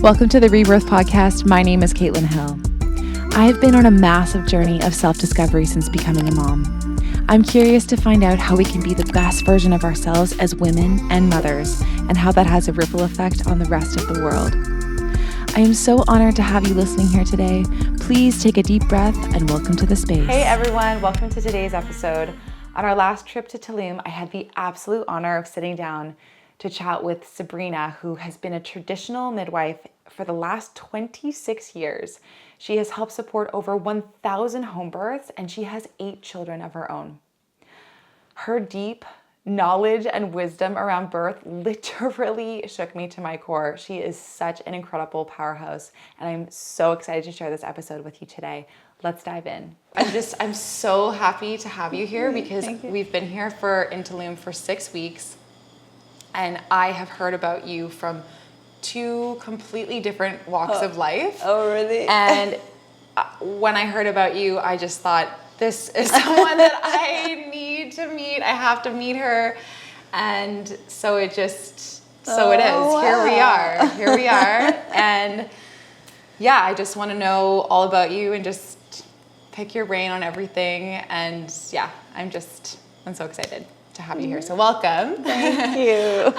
Welcome to the Rebirth podcast. My name is Caitlinhill. I have been on a massive journey of self-discovery since becoming a mom. I'm curious to find out how we can be the best version of ourselves as women and mothers, and how that has a ripple effect on the rest of the world. I am so honored to have you listening here today. Please take a deep breath and welcome to the space. Hey everyone, welcome to today's episode. On our last trip to Tulum, I had the absolute honor of sitting down to chat with Sabrina, who has been a traditional midwife for the last 26 years. She has helped support over 1,000 home births, and she has 8 children of her own. Her deep knowledge and wisdom around birth literally shook me to my core. She is such an incredible powerhouse, and I'm so excited to share this episode with you today. Let's dive in. I'm so happy to have you here because we've been here in Tulum for 6 weeks. And I have heard about you from 2 completely different walks of life. Oh, really? And when I heard about you, I just thought, this is someone that I need to meet. I have to meet her. And so it is. Wow. Here we are. And yeah, I just want to know all about you and just pick your brain on everything. And yeah, I'm so excited to have you here. So welcome. Thank you.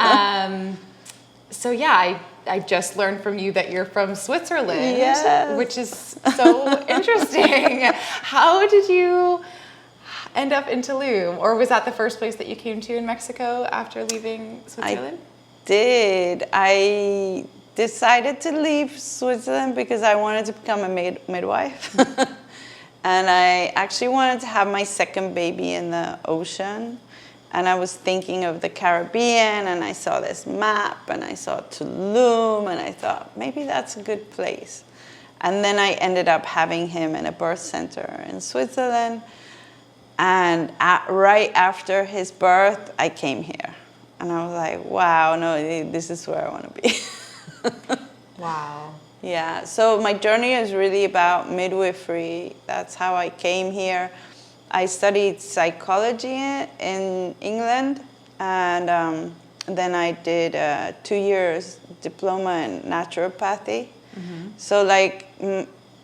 So yeah, I just learned from you that you're from Switzerland, yes. Which is so interesting. How did you end up in Tulum? Or was that the first place that you came to in Mexico after leaving Switzerland? I decided to leave Switzerland because I wanted to become a midwife. And I actually wanted to have my second baby in the ocean. And I was thinking of the Caribbean, and I saw this map, and I saw Tulum, and I thought, maybe that's a good place. And then I ended up having him in a birth center in Switzerland. And right after his birth, I came here. And I was like, wow, no, this is where I want to be. Wow. Yeah, so my journey is really about midwifery. That's how I came here. I studied psychology in England, and then I did 2 years diploma in naturopathy. Mm-hmm. So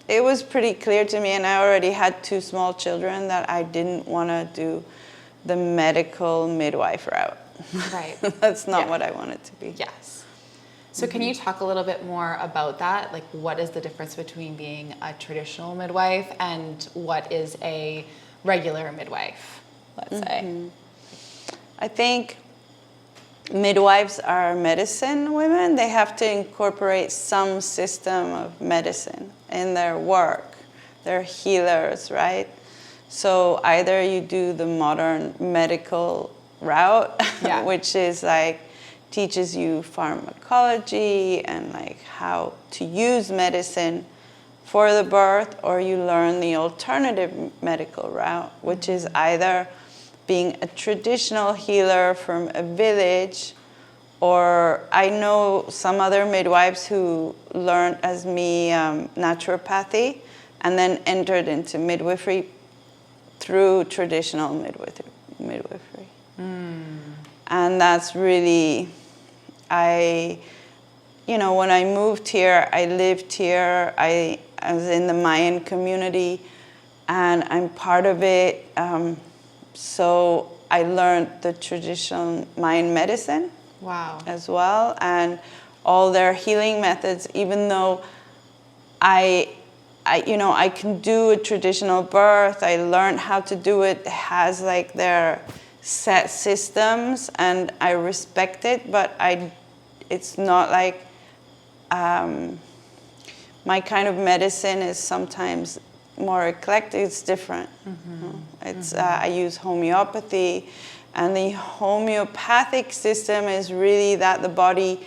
it was pretty clear to me, and I already had 2 small children, that I didn't want to do the medical midwife route. Right. That's not what I wanted to be. Yes. So can you talk a little bit more about that? Like, what is the difference between being a traditional midwife and what is a regular midwife, let's say? I think midwives are medicine women. They have to incorporate some system of medicine in their work. They're healers, right? So either you do the modern medical route, which is teaches you pharmacology and how to use medicine for the birth, or you learn the alternative medical route, which is either being a traditional healer from a village, or I know some other midwives who learned as me naturopathy and then entered into midwifery through traditional midwifery. And that's really, when I moved here, I lived here, I was in the Mayan community, and I'm part of it. So I learned the traditional Mayan medicine. Wow. As well, and all their healing methods, even though I can do a traditional birth, I learned how to do it. It has their set systems, and I respect it, but it's not my kind of medicine is sometimes more eclectic. It's different. Mm-hmm. I use homeopathy, and the homeopathic system is really that the body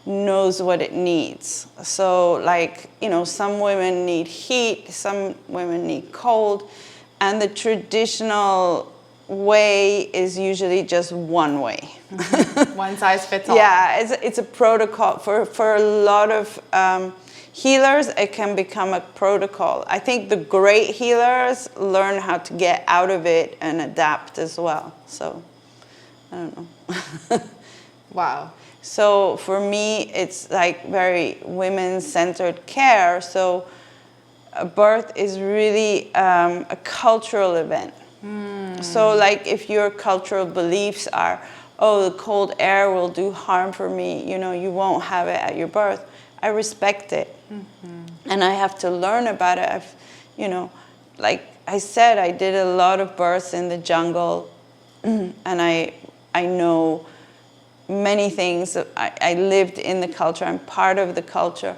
knows what it needs. So some women need heat, some women need cold, and the traditional way is usually just one way. Mm-hmm. One size fits all. Yeah, it's a protocol. For a lot of healers, it can become a protocol. I think the great healers learn how to get out of it and adapt as well. So, I don't know. Wow. So for me, it's like very women-centered care. So a birth is really a cultural event. So like if your cultural beliefs are, oh, the cold air will do harm for me, you know, you won't have it at your birth. I respect it. And I have to learn about it. You know, like I said, I did a lot of births in the jungle, and I know many things. I lived in the culture. I'm part of the culture.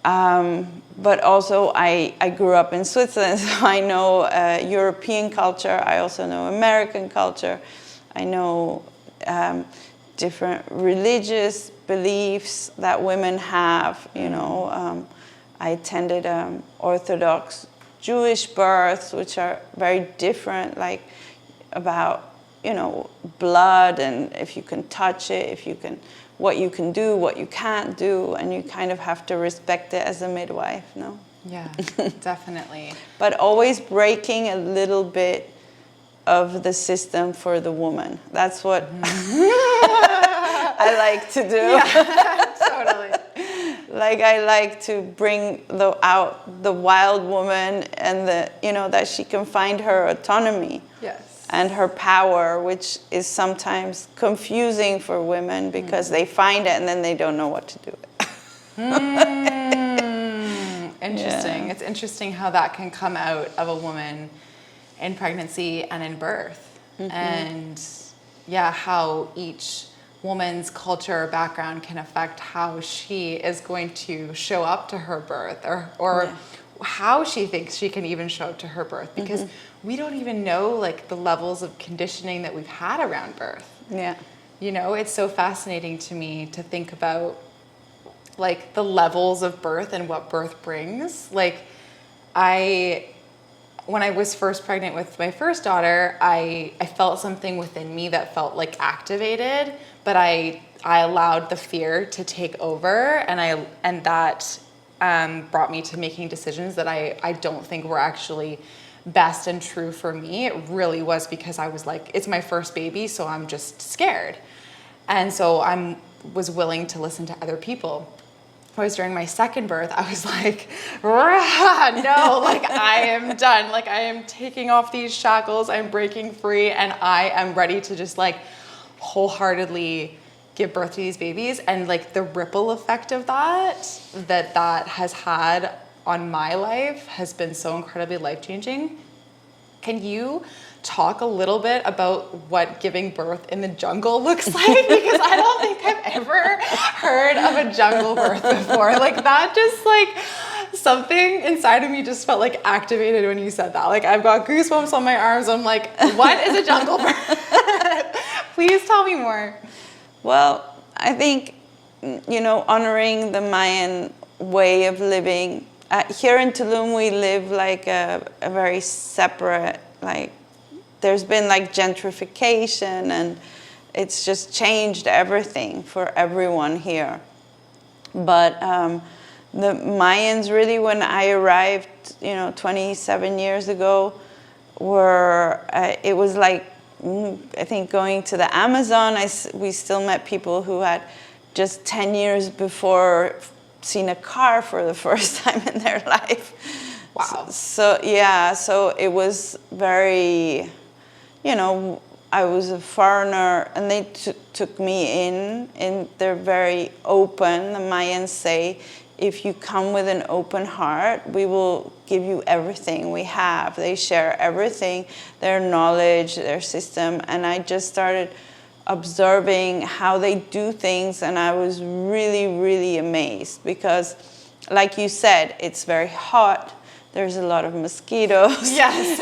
But also I grew up in Switzerland, so I know European culture. I also know American culture. I know different religious beliefs that women have. You know, I attended Orthodox Jewish births, which are very different, like about, you know, blood and if you can touch it, if you can, what you can do, what you can't do, and you kind of have to respect it as a midwife, no? Yeah, definitely. But always breaking a little bit of the system for the woman. That's what I like to do. Yeah, totally. Like I like to bring out the wild woman and the, you know, that she can find her autonomy. Yes. And her power, which is sometimes confusing for women because they find it and then they don't know what to do with it. Interesting. Yeah. It's interesting how that can come out of a woman in pregnancy and in birth. And yeah, how each woman's culture or background can affect how she is going to show up to her birth or how she thinks she can even show up to her birth, because we don't even know like the levels of conditioning that we've had around birth. Yeah. You know, it's so fascinating to me to think about like the levels of birth and what birth brings. Like when I was first pregnant with my first daughter, I felt something within me that felt like activated, but I allowed the fear to take over, and that brought me to making decisions that I don't think were actually best and true for me. It really was because I was like, it's my first baby, so I'm just scared. And so I was willing to listen to other people. Whereas during my second birth, I was like, no, like I am done. Like I am taking off these shackles, I'm breaking free, and I am ready to just like wholeheartedly give birth to these babies. And like the ripple effect of that has had on my life has been so incredibly life-changing. Can you talk a little bit about what giving birth in the jungle looks like? Because I don't think I've ever heard of a jungle birth before. Like that just like something inside of me just felt like activated when you said that. Like I've got goosebumps on my arms. I'm like, what is a jungle birth? Please tell me more. Well, I think, you know, honoring the Mayan way of living. Here in Tulum, we live like a very separate, like, there's been like gentrification and it's just changed everything for everyone here. But the Mayans really, when I arrived, you know, 27 years ago, it was like, I think going to the Amazon, we still met people who had just 10 years before seen a car for the first time in their life. Wow. So it was very, you know, I was a foreigner and they took me in and they're very open. The Mayans say, if you come with an open heart, we will give you everything we have. They share everything, their knowledge, their system. And I just started observing how they do things, and I was really, really amazed because, like you said, it's very hot. There's a lot of mosquitoes. Yes.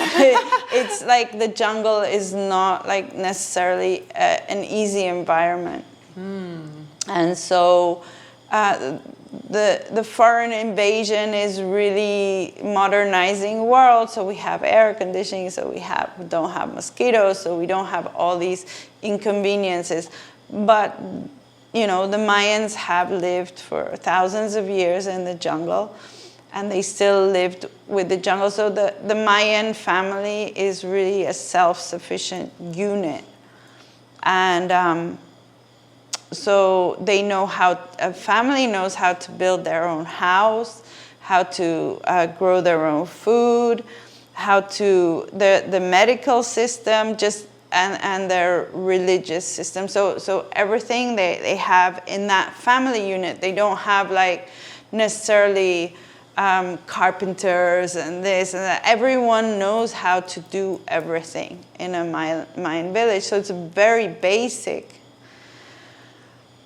It's like the jungle is not like necessarily an easy environment. And so the foreign invasion is really modernizing the world. So we have air conditioning, so we don't have mosquitoes, so we don't have all these inconveniences. But, you know, the Mayans have lived for thousands of years in the jungle, and they still lived with the jungle. So the Mayan family is really a self-sufficient unit. And so they know a family knows how to build their own house, how to grow their own food, how to, the medical system, and their religious system. So everything they have in that family unit, they don't have like necessarily carpenters and this and that. Everyone knows how to do everything in a Mayan village. So it's very basic.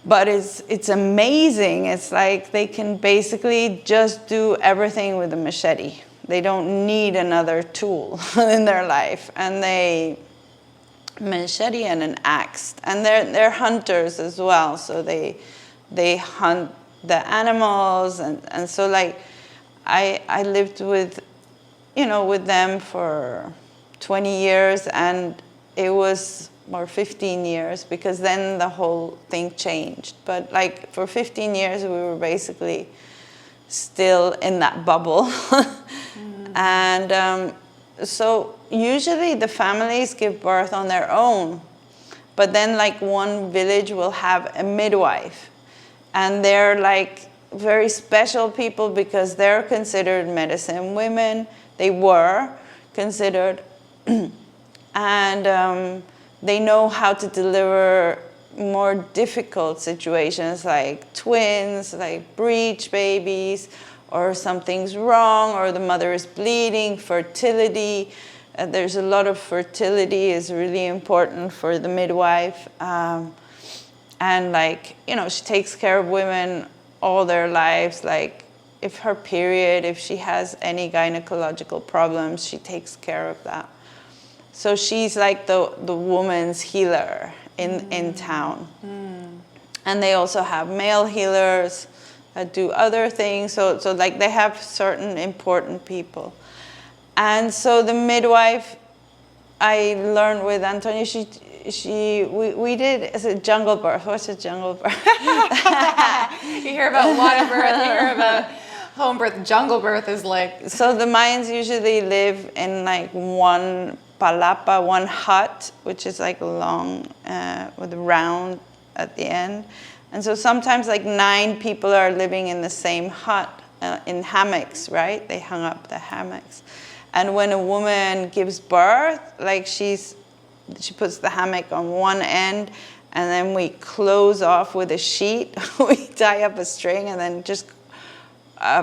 But it's amazing. It's like they can basically just do everything with a machete. They don't need another tool in their life. And machete and an axe. And they're hunters as well. So they hunt the animals. And so like I lived with them for 20 years, and it was, or 15 years, because then the whole thing changed. But like for 15 years, we were basically still in that bubble. And so usually the families give birth on their own, but then like one village will have a midwife, and they're like very special people because they're considered medicine women. They were considered. And they know how to deliver more difficult situations like twins, like breech babies, or something's wrong, or the mother is bleeding, fertility. There's a lot of fertility is really important for the midwife. And like, she takes care of women all their lives. Like if her period, if she has any gynecological problems, she takes care of that. So she's like the woman's healer in town. And they also have male healers that do other things. So like they have certain important people. And so the midwife, I learned with Antonia, we did a jungle birth. What's a jungle birth? You hear about water birth, you hear about home birth. Jungle birth is like... So the Mayans usually live in like one palapa, one hut, which is like long with a round at the end. And so sometimes like 9 people are living in the same hut in hammocks, right? They hung up the hammocks. And when a woman gives birth, like she puts the hammock on one end, and then we close off with a sheet. We tie up a string and then just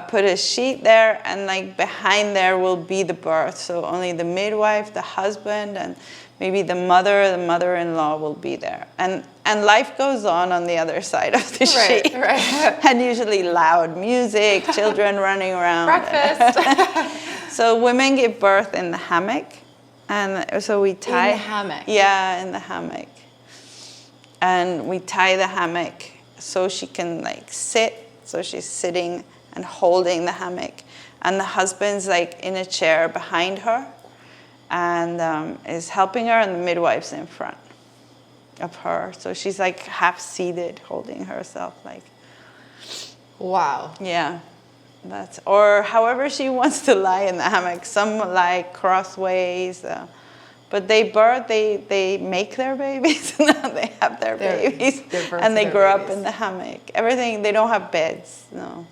put a sheet there, and like behind there will be the birth. So only the midwife, the husband, and maybe the mother-in-law will be there. And life goes on the other side of the sheet. Right. And usually loud music, children running around. Breakfast. So women give birth in the hammock. And so we tie... In the hammock? Yeah, in the hammock. And we tie the hammock so she can like sit. So she's sitting and holding the hammock. And the husband's like in a chair behind her and is helping her, and the midwife's in front of her. So she's like half seated, holding herself like... Wow. Yeah. Or however she wants to lie in the hammock. Some lie crossways. But they make their babies. They have their babies. And they grow up in the hammock. Everything, they don't have beds, no.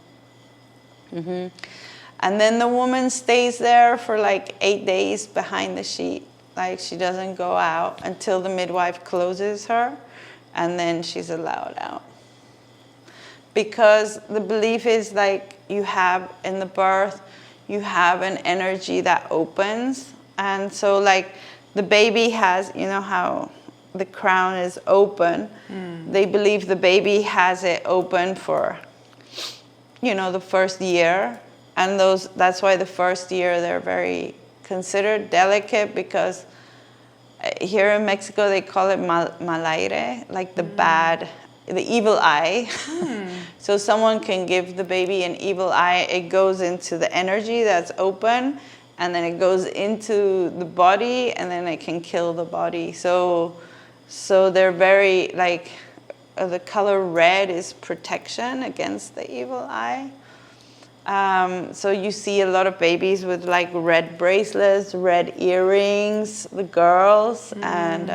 And then the woman stays there for like 8 days behind the sheet. Like she doesn't go out until the midwife closes her, and then she's allowed out. Because the belief is like you have in the birth, you have an energy that opens. And so like the baby has, how the crown is open. They believe the baby has it open for, the first year. And that's why the first year they're very considered delicate, because here in Mexico they call it mal aire, like the evil eye. So someone can give the baby an evil eye. It goes into the energy that's open, and then it goes into the body, and then it can kill the body. So they're very like, the color red is protection against the evil eye. So you see a lot of babies with like red bracelets, red earrings, the girls, and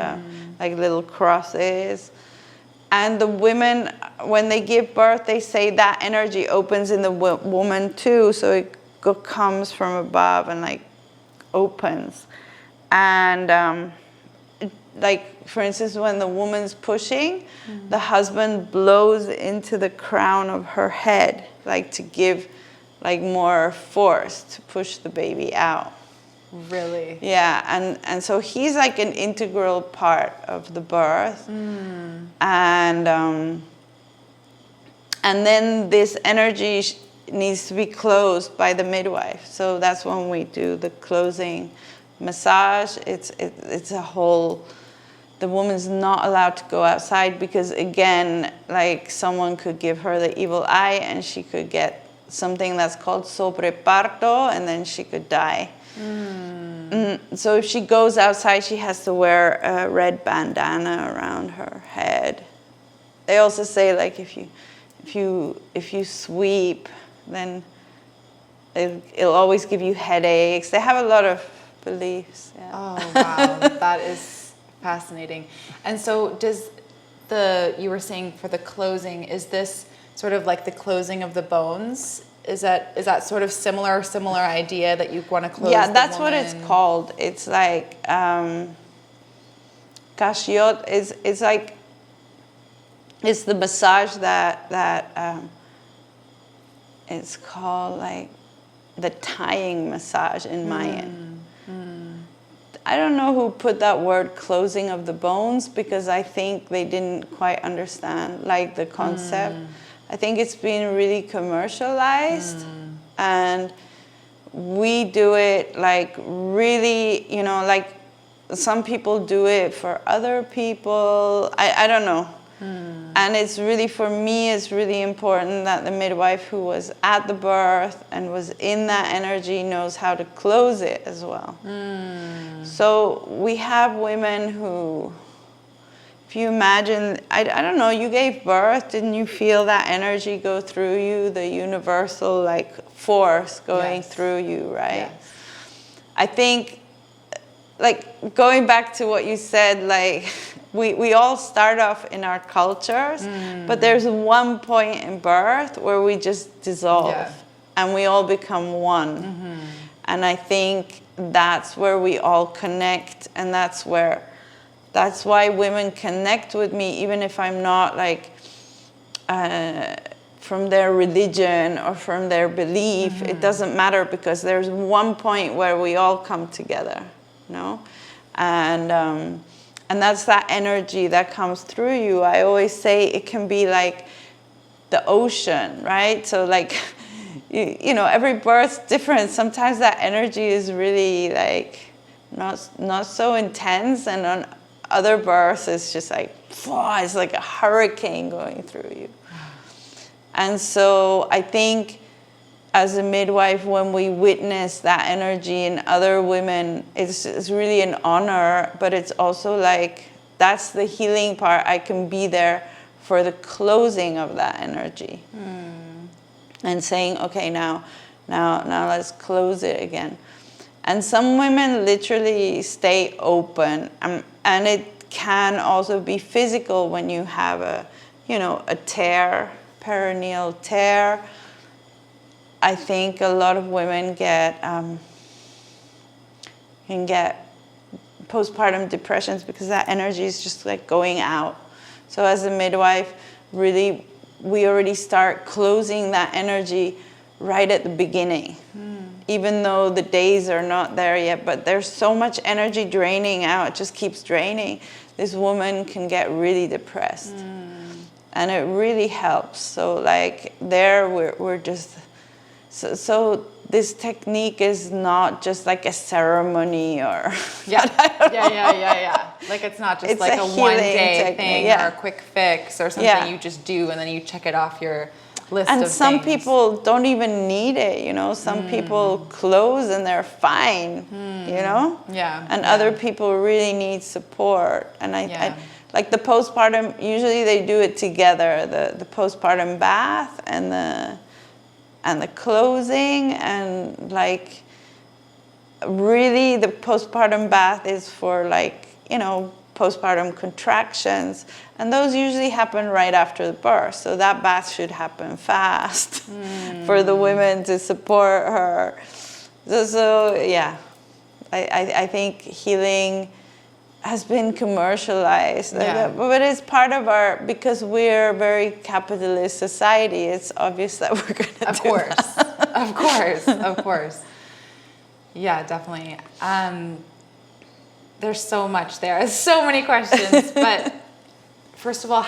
like little crosses. And the women, when they give birth, they say that energy opens in the woman too. So it comes from above and like opens. And like, for instance, when the woman's pushing, the husband blows into the crown of her head, like to give like more force to push the baby out. Really? Yeah, and so he's like an integral part of the birth. And then this energy needs to be closed by the midwife. So that's when we do the closing massage. It's a whole, the woman's not allowed to go outside because, again, like someone could give her the evil eye and she could get something that's called sobreparto, and then she could die. So if she goes outside, she has to wear a red bandana around her head. They also say, like, if you sweep, then it'll always give you headaches. They have a lot of beliefs. Yeah. Oh wow, that is fascinating. And so does you were saying for the closing, is this sort of like the closing of the bones? Is that sort of similar idea that you want to close? Yeah, the that's woman? what it's called. It's like kashiot is like, it's the massage that it's called like the tying massage in Mayan. I don't know who put that word closing of the bones, because I think they didn't quite understand like the concept. I think it's been really commercialized, and we do it like really, you know, like some people do it for other people. I don't know. And it's really, for me, it's really important that the midwife who was at the birth and was in that energy knows how to close it as well. So we have women who, if you imagine, I don't know, you gave birth, didn't you feel that energy go through you, the universal like force going through you, right? Yes. I think, like, going back to what you said, like, we all start off in our cultures, but there's one point in birth where we just dissolve and we all become one. And I think that's where we all connect, and that's why women connect with me, even if I'm not like from their religion or from their belief. It doesn't matter, because there's one point where we all come together, you know? And that's that energy that comes through you. I always say it can be like the ocean, right? So like, you know, every birth's different. Sometimes that energy is really like not so intense, and on other births it's just like, it's like a hurricane going through you. And so I think as a midwife, when we witness that energy in other women, it's really an honor, but it's also like, that's the healing part. I can be there for the closing of that energy. And saying, okay, now let's close it again. And some women literally stay open, and it can also be physical when you have a tear, perineal tear. I think a lot of women can get postpartum depressions because that energy is just like going out. So as a midwife, really, we already start closing that energy right at the beginning, even though the days are not there yet. But there's so much energy draining out, it just keeps draining. This woman can get really depressed, and it really helps. So like there, we're just. So this technique is not just like a ceremony or yeah. Like it's not just like a one-day thing or a quick fix or something you just do and then you check it off your list of things. And some people don't even need it, you know. Some people close and they're fine, you know. And other people really need support. And I like the postpartum. Usually they do it together. The postpartum bath and the closing, and like really the postpartum bath is for like, you know, postpartum contractions, and those usually happen right after the birth. So that bath should happen fast for the women to support her. So yeah, I think healing has been commercialized, but it's part of our, because we're a very capitalist society, it's obvious that we're going to do that. Of course. Yeah, definitely. There's so much there. So many questions. But first of all,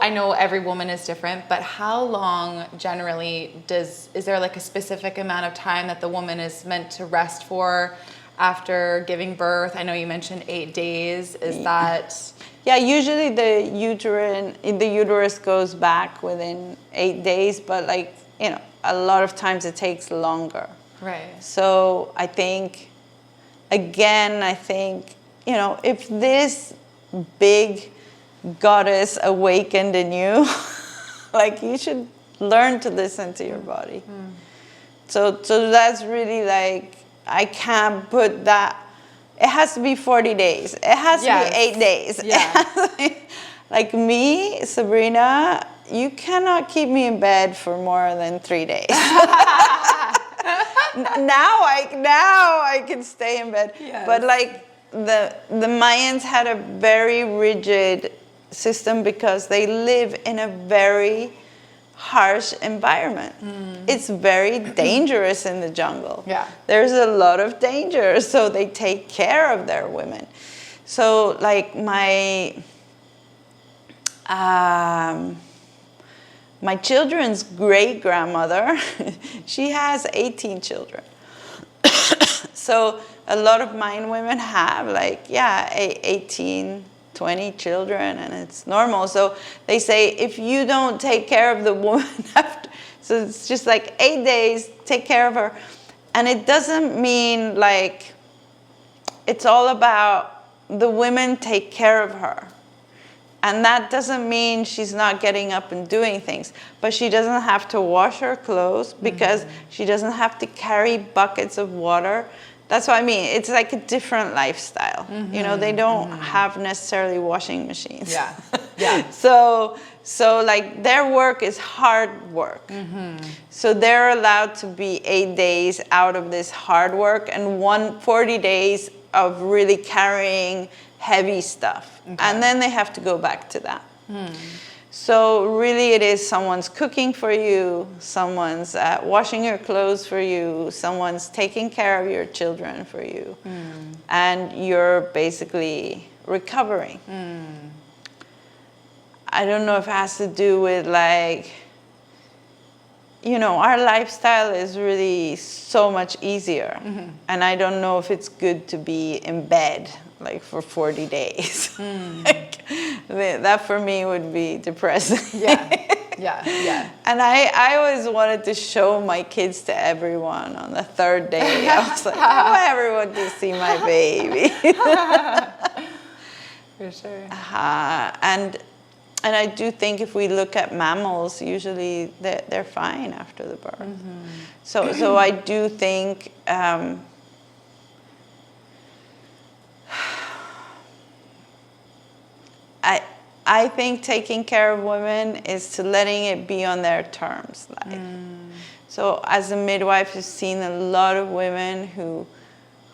I know every woman is different, but how long generally is there like a specific amount of time that the woman is meant to rest for after giving birth? I know you mentioned 8 days. Is that... Yeah, usually the uterus goes back within 8 days, but a lot of times it takes longer. Right. So I think, if this big goddess awakened in you, you should learn to listen to your body. So that's really I can't put that. It has to be 40 days. It has to be 8 days. Yeah. Me, Sabrina, you cannot keep me in bed for more than 3 days. Now I can stay in bed. Yes. But the Mayans had a very rigid system because they live in a very harsh environment. It's very dangerous in the jungle. Yeah. There's a lot of danger, so they take care of their women. So my children's great-grandmother, she has 18 children. So a lot of Mayan women have 18, 20 children, and it's normal. So they say if you don't take care of the woman after, so it's just 8 days, take care of her. And it doesn't mean it's all about the women take care of her. And that doesn't mean she's not getting up and doing things, but she doesn't have to wash her clothes because she doesn't have to carry buckets of water. That's what I mean. It's a different lifestyle. They don't have necessarily washing machines. Yeah. Yeah. So their work is hard work. So they're allowed to be 8 days out of this hard work and 40 days of really carrying heavy stuff. Okay. And then they have to go back to that. So really it is someone's cooking for you, someone's washing your clothes for you, someone's taking care of your children for you, and you're basically recovering. I don't know if it has to do with our lifestyle is really so much easier. And I don't know if it's good to be in bed for 40 days. That for me would be depressing. Yeah. And I always wanted to show my kids to everyone on the third day. I was like, I want everyone to see my baby. For sure. And I do think if we look at mammals, usually they're fine after the birth. So I do think I think taking care of women is to letting it be on their terms. So as a midwife, I've seen a lot of women who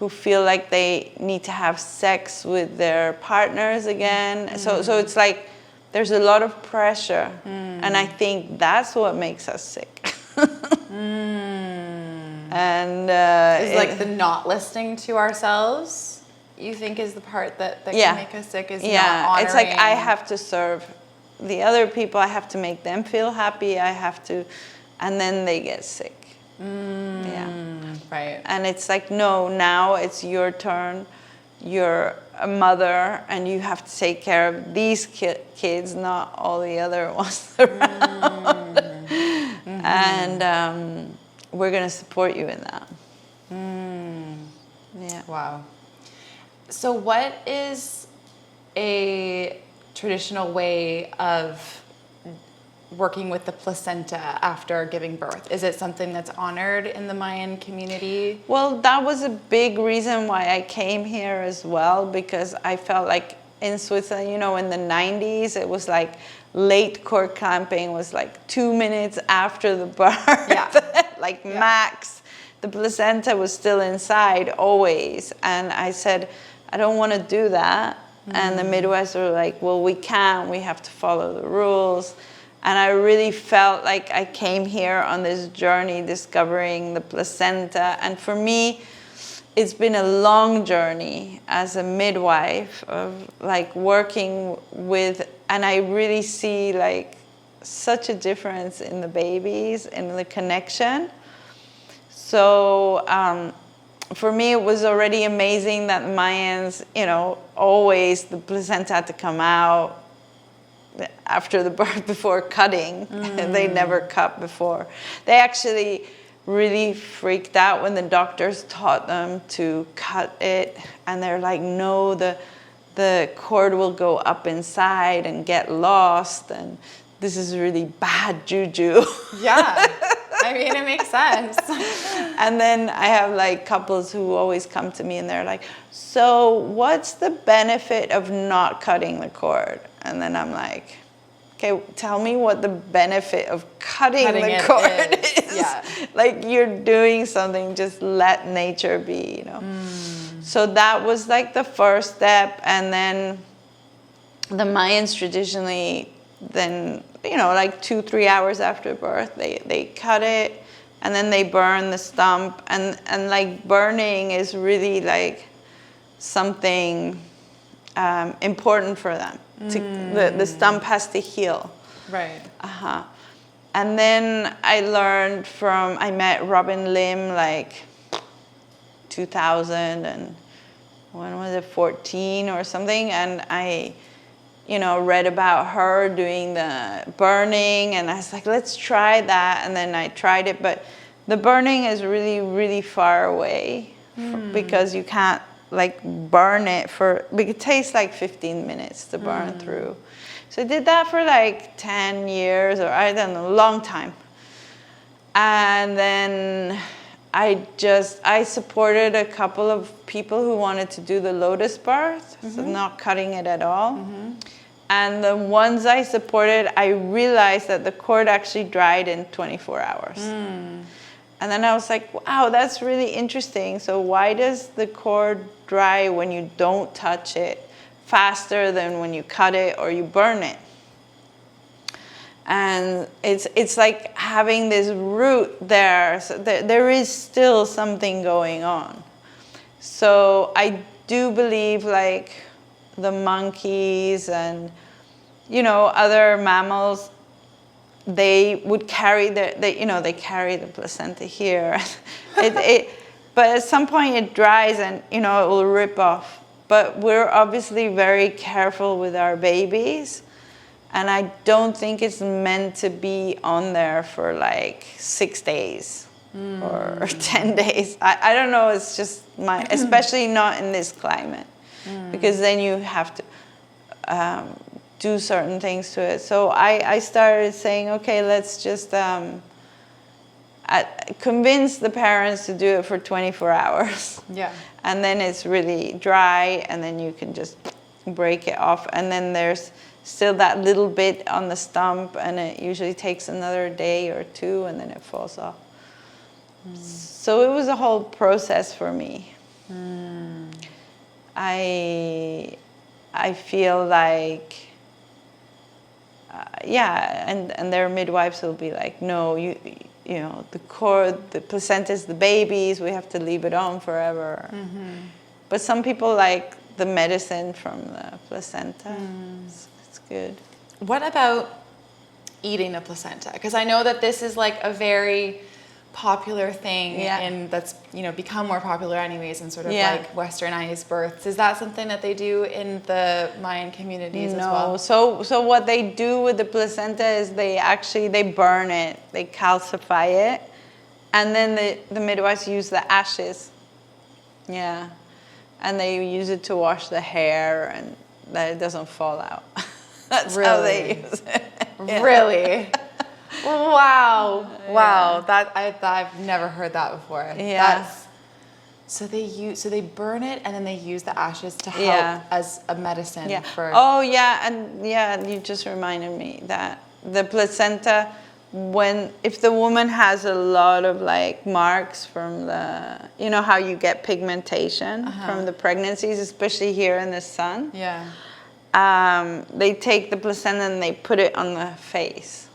feel like they need to have sex with their partners again. So it's there's a lot of pressure, and I think that's what makes us sick. And is the not listening to ourselves, you think, is the part that can make us sick? Is not honoring. It's I have to serve the other people, I have to make them feel happy, I have to, and then they get sick. Right. And it's no, now it's your turn. You're a mother, and you have to take care of these kids, not all the other ones around. And we're going to support you in that. Yeah. Wow. So what is a traditional way of working with the placenta after giving birth? Is it something that's honored in the Mayan community? Well, that was a big reason why I came here as well, because I felt in Switzerland, you know, in the 90s, it was like late cord clamping was like 2 minutes after the birth, like max. The placenta was still inside always. And I said, I don't want to do that. And the midwives were like, well, we can't. We have to follow the rules. And I really felt like I came here on this journey discovering the placenta. And for me, it's been a long journey as a midwife of like working with, and I really see like such a difference in the babies and the connection. So for me, it was already amazing that Mayans, you know, always the placenta had to come out after the birth before cutting. They never cut before. They actually really freaked out when the doctors taught them to cut it, and they're like, no, the cord will go up inside and get lost, and this is really bad juju. Yeah, I mean, it makes sense. And then I have like couples who always come to me and they're like, so what's the benefit of not cutting the cord? And then I'm like, okay, tell me what the benefit of cutting the cord is. Yeah. Like, you're doing something, just let nature be, you know. So that was like the first step. And then the Mayans traditionally, then, you know, like 2-3 hours after birth, they cut it, and then they burn the stump. And like burning is really like something important for them. The stump has to heal. Right. And then I met Robin Lim like 2000 and when was it, 14 or something, and I, you know, read about her doing the burning, and I was like, let's try that. And then I tried it, but the burning is really, really far away because you can't like burn it it takes like 15 minutes to burn through. So I did that for like 10 years, or I don't know, a long time. And then I supported a couple of people who wanted to do the lotus birth, so not cutting it at all. And the ones I supported, I realized that the cord actually dried in 24 hours. And then I was like, wow, that's really interesting. So why does the cord dry when you don't touch it faster than when you cut it or you burn it? And it's like having this root there. So there is still something going on. So I do believe like the monkeys and, you know, other mammals, they would carry they carry the placenta here. But at some point it dries and, you know, it will rip off. But we're obviously very careful with our babies. And I don't think it's meant to be on there for like 6 days or 10 days. I don't know, it's just especially not in this climate. Because then you have to do certain things to it. So I started saying, okay, let's just convince the parents to do it for 24 hours. Yeah. And then it's really dry, and then you can just break it off. And then there's still that little bit on the stump, and it usually takes another day or two, and then it falls off. So it was a whole process for me. I feel like, and their midwives will be like, no, you know, the cord, the placenta is the baby's, we have to leave it on forever. But some people like the medicine from the placenta. It's good. What about eating the placenta? Because I know that this is like a very popular thing, and that's, you know, become more popular anyways in sort of like westernized births. Is that something that they do in the Mayan communities as well? No. So what they do with the placenta is they burn it, they calcify it, and then the midwives use the ashes. Yeah. And they use it to wash the hair and that it doesn't fall out. That's how they use it. Really? Wow. Wow. That I've never heard that before. Yeah. So they burn it and then they use the ashes to help as a medicine for. Oh yeah, and you just reminded me that the placenta, if the woman has a lot of like marks from the, you know how you get pigmentation from the pregnancies, especially here in the sun. Yeah. They take the placenta and they put it on the face,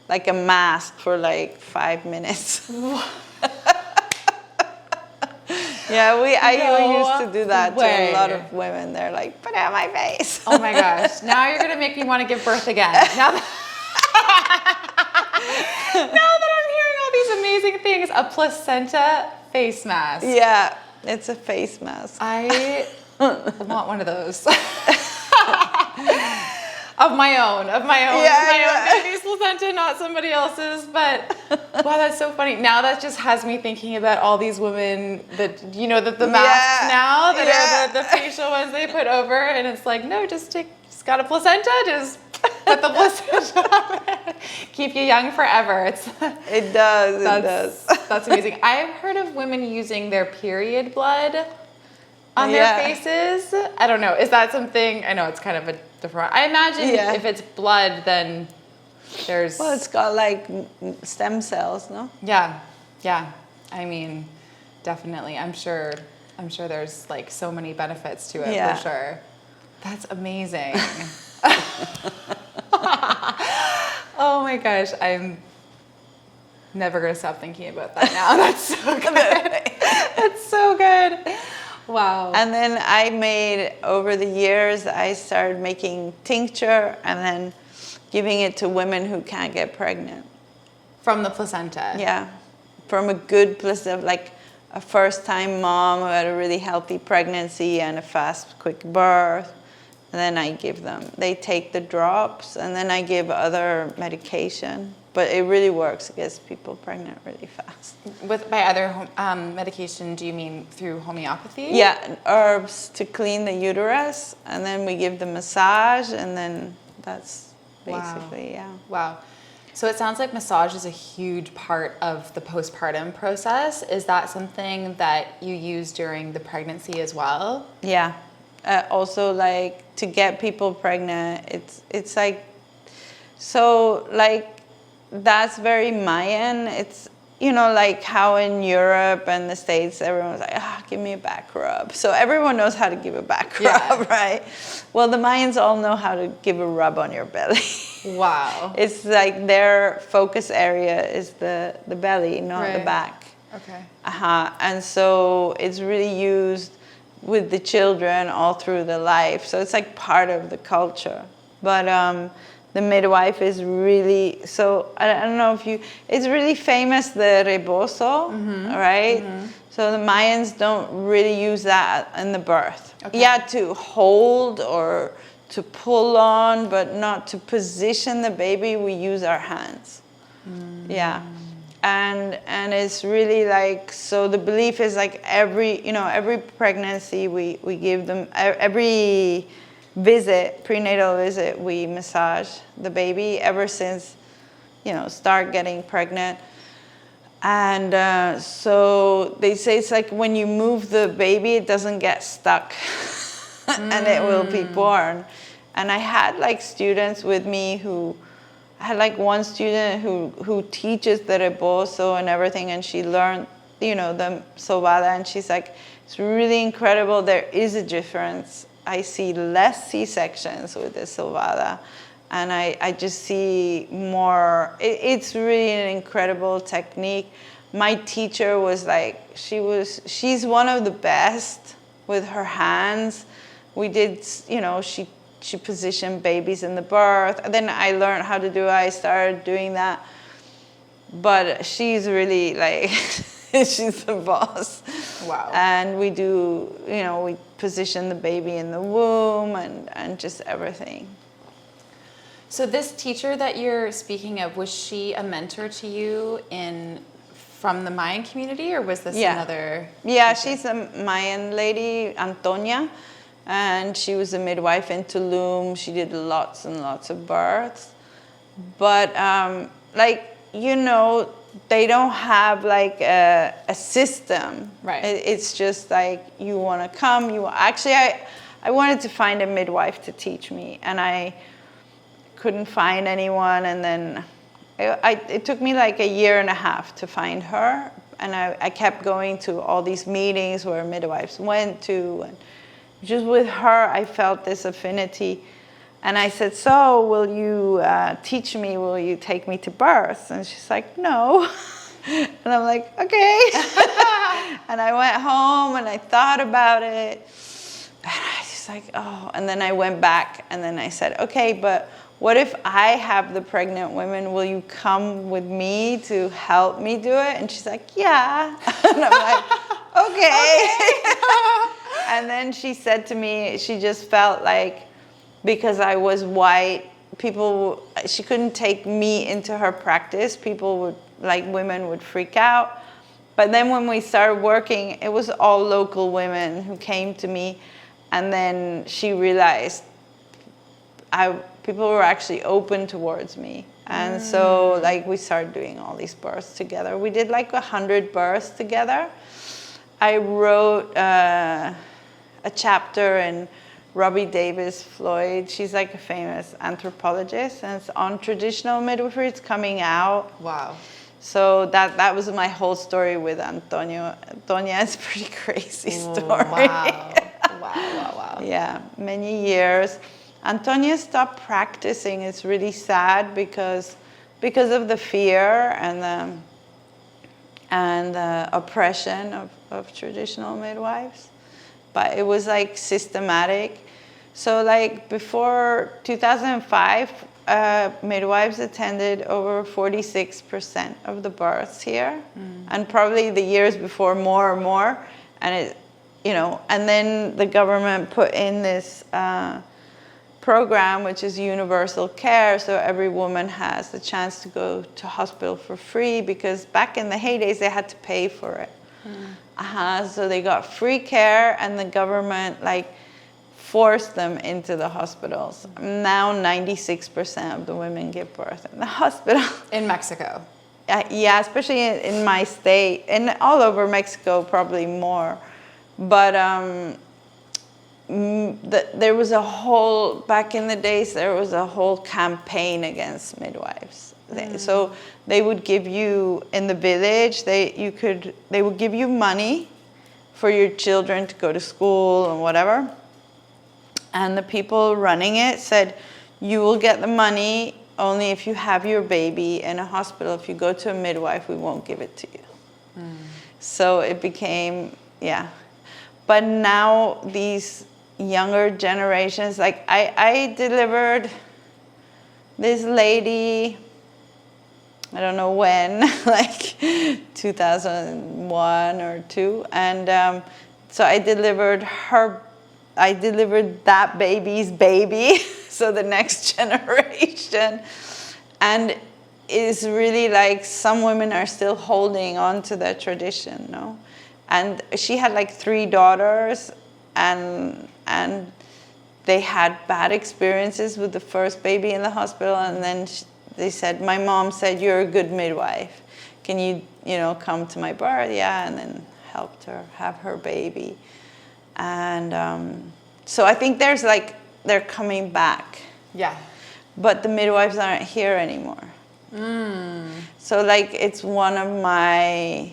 like a mask for like 5 minutes. Yeah, I used to do that to a lot of women. They're like, put it on my face. Oh my gosh. Now you're going to make me want to give birth again. Now that I'm hearing all these amazing things, a placenta face mask. Yeah, it's a face mask. I want one of those. Of my own baby's placenta, not somebody else's. But wow, that's so funny. Now that just has me thinking about all these women that, you know, the masks now that are the facial ones they put over, and it's like, no, just got a placenta, just put the placenta on it. Keep you young forever. It does. That's amazing. I've heard of women using their period blood on their faces. I don't know. Is that something? I know it's kind of a different. I imagine if it's blood, then there's. Well, it's got like stem cells, no? Yeah. I mean, definitely. I'm sure there's like so many benefits to it for sure. That's amazing. Oh my gosh, I'm never gonna stop thinking about that now. That's so good. That's so good. Wow. And then over the years, I started making tincture and then giving it to women who can't get pregnant. From the placenta? Yeah. From a good placenta, like a first-time mom who had a really healthy pregnancy and a fast, quick birth. And then I give them. They take the drops, and then I give other medication. But it really works. It gets people pregnant really fast. By other medication, do you mean through homeopathy? Yeah, herbs to clean the uterus, and then we give the massage, and then that's basically, Wow. So it sounds like massage is a huge part of the postpartum process. Is that something that you use during the pregnancy as well? Yeah. Also, like, to get people pregnant, it's like, so, like, that's very Mayan. It's, you know, like how in Europe and the States, everyone's like, give me a back rub. So everyone knows how to give a back rub, right? Well, the Mayans all know how to give a rub on your belly. Wow. It's like their focus area is the belly, not the back. Okay. And so it's really used with the children all through the life. So it's like part of the culture. But the midwife is really, so I don't know if it's really famous, the rebozo, right? Mm-hmm. So the Mayans don't really use that in the birth. Okay. Yeah, to hold or to pull on, but not to position the baby, we use our hands. Mm. Yeah. And it's really like, so the belief is like every pregnancy we give them, every prenatal visit, we massage the baby ever since, start getting pregnant. And so they say it's like when you move the baby, it doesn't get stuck and it will be born. And I had like students with me I had like one student who teaches the rebozo and everything, and she learned, the sobada, and she's like, it's really incredible. There is a difference. I see less C-sections with the sobada, and I just see more. It's really an incredible technique. My teacher was like, she's one of the best with her hands. We did, she positioned babies in the birth. And then I learned how to do it. I started doing that. But she's really like, she's the boss. Wow. And we do, we position the baby in the womb and just everything. So this teacher that you're speaking of, was she a mentor to you from the Mayan community, or was this another? Yeah, she's a Mayan lady, Antonia. And she was a midwife in Tulum. She did lots and lots of births. But, they don't have like a system. Right. It's just like, you want to come. I wanted to find a midwife to teach me, and I couldn't find anyone. And then it took me like a year and a half to find her. And I kept going to all these meetings where midwives went to. And just with her, I felt this affinity. And I said, so will you teach me? Will you take me to birth? And she's like, no. And I'm like, okay. And I went home and I thought about it. And I just like, oh. And then I went back and then I said, okay, but what if I have the pregnant women? Will you come with me to help me do it? And she's like, yeah. And I'm like, okay. And then she said to me, she just felt like, because I was white, she couldn't take me into her practice. Women would freak out. But then when we started working, it was all local women who came to me. And then she realized people were actually open towards me. And so we started doing all these births together. We did 100 births together. I wrote a chapter in Robbie Davis Floyd. She's a famous anthropologist, and it's on traditional midwifery. It's coming out. Wow. So that was my whole story with Antonio. Antonia is a pretty crazy story. Wow. Wow. Yeah, many years. Antonia stopped practicing. It's really sad because of the fear and the oppression of traditional midwives. But it was systematic. So before 2005, midwives attended over 46% of the births here, and probably the years before more and more. And and then the government put in this program, which is universal care, so every woman has the chance to go to hospital for free, because back in the heydays they had to pay for it. So they got free care, and the government forced them into the hospitals. Now 96% of the women give birth in the hospital. In Mexico? Yeah, especially in my state, and all over Mexico, probably more. But there was back in the days, there was a whole campaign against midwives. So they would give you, in the village, they would give you money for your children to go to school and whatever. And the people running it said, you will get the money only if you have your baby in a hospital. If you go to a midwife, we won't give it to you. So it became, yeah. But now these younger generations, I delivered this lady, I don't know when, 2001 or 2. And so I delivered that baby's baby, so the next generation. And it's really some women are still holding on to that tradition, no? And she had 3 daughters, and they had bad experiences with the first baby in the hospital. And then they said, my mom said, you're a good midwife. Can you come to my birth? Yeah, and then helped her have her baby. And so I think there's they're coming back. Yeah. But the midwives aren't here anymore. So it's one of my,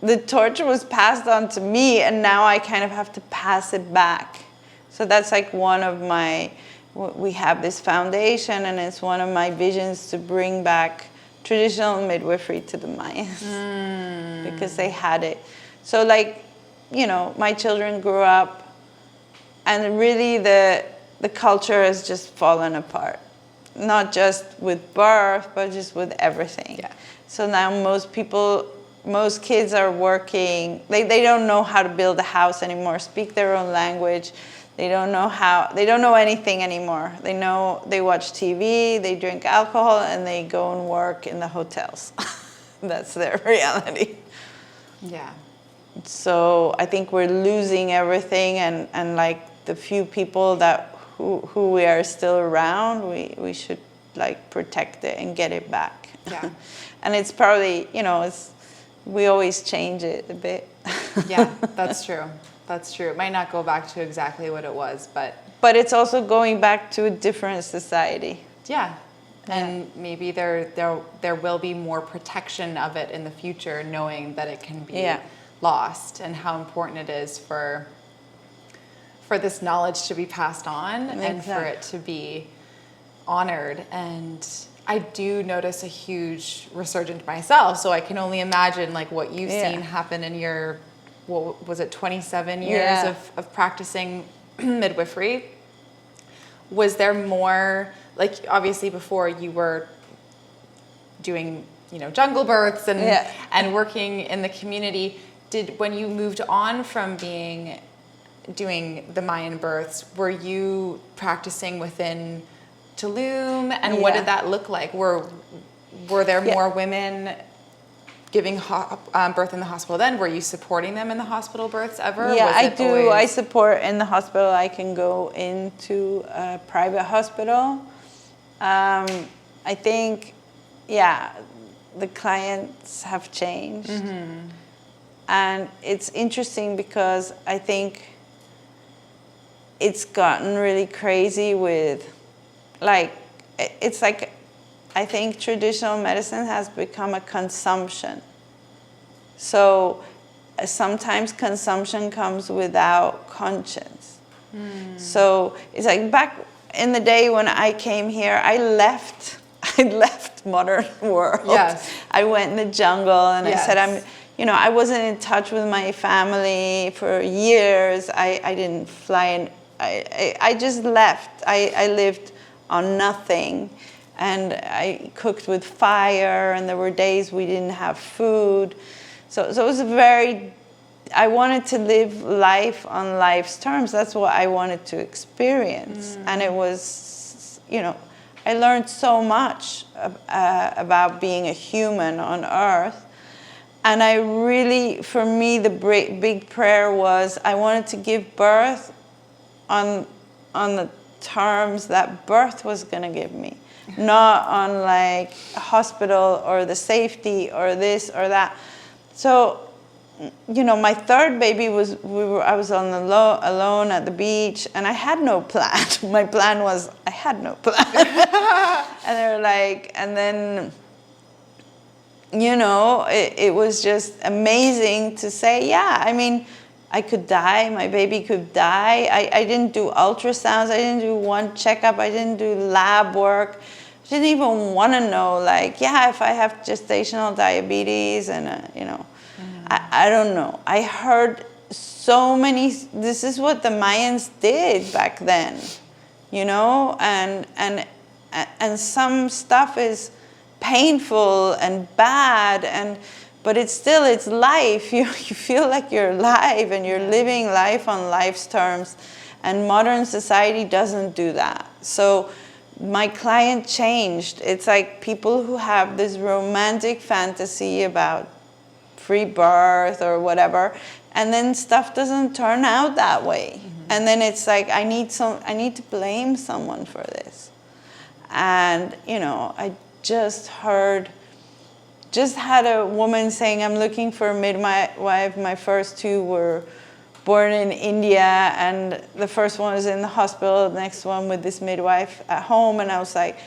the torch was passed on to me, and now I kind of have to pass it back. So that's one of my, we have this foundation, and it's one of my visions to bring back traditional midwifery to the Mayans, because they had it. So my children grew up, and really the culture has just fallen apart. Not just with birth, but just with everything. Yeah. So now most kids are working. They don't know how to build a house anymore, speak their own language. They don't know anything anymore. They watch TV, they drink alcohol, and they go and work in the hotels. That's their reality. Yeah. So I think we're losing everything, and the few people who we are still around, we should like protect it and get it back. Yeah. And it's probably, we always change it a bit. Yeah, that's true. That's true. It might not go back to exactly what it was, but it's also going back to a different society. Yeah. And maybe there will be more protection of it in the future, knowing that it can be lost, and how important it is for this knowledge to be passed on and for it to be honored. And I do notice a huge resurgence myself, so I can only imagine like what you've seen happen in your, what was it, 27 years of practicing midwifery. Was there more, like obviously before you were doing, jungle births and working in the community, when you moved on from doing the Mayan births, were you practicing within Tulum, and what did that look like? Were there more women giving birth in the hospital then? Were you supporting them in the hospital births ever? Yeah, I do. I support in the hospital. I can go into a private hospital. I think, the clients have changed. Mm-hmm. And it's interesting because I think it's gotten really crazy with, I think traditional medicine has become a consumption. So sometimes consumption comes without conscience. Mm. So it's like back in the day when I came here, I left modern world. Yes. I went in the jungle and I said, I wasn't in touch with my family for years. I didn't fly in. I just left. I lived on nothing, and I cooked with fire, and there were days we didn't have food. So it was I wanted to live life on life's terms. That's what I wanted to experience. Mm. And it was, I learned so much about being a human on earth. And I really, for me, the big prayer was I wanted to give birth on the terms that birth was going to give me, not on like a hospital or the safety or this or that. So, my third baby I was alone at the beach, and I had no plan. My plan was I had no plan. And they were like, and then, it was just amazing to say, I could die, my baby could die. I didn't do ultrasounds, I didn't do one checkup, I didn't do lab work. I didn't even want to know, if I have gestational diabetes and, I don't know. I heard so many, this is what the Mayans did back then, and some stuff is painful and bad, but it's life. You feel like you're alive and you're living life on life's terms, and modern society doesn't do that. So my client changed. It's like people who have this romantic fantasy about free birth or whatever, and then stuff doesn't turn out that way. Mm-hmm. And then it's like I need to blame someone for this. And I just had a woman saying, I'm looking for a midwife. My first two were born in India, and the first one was in the hospital, the next one with this midwife at home. And I was like,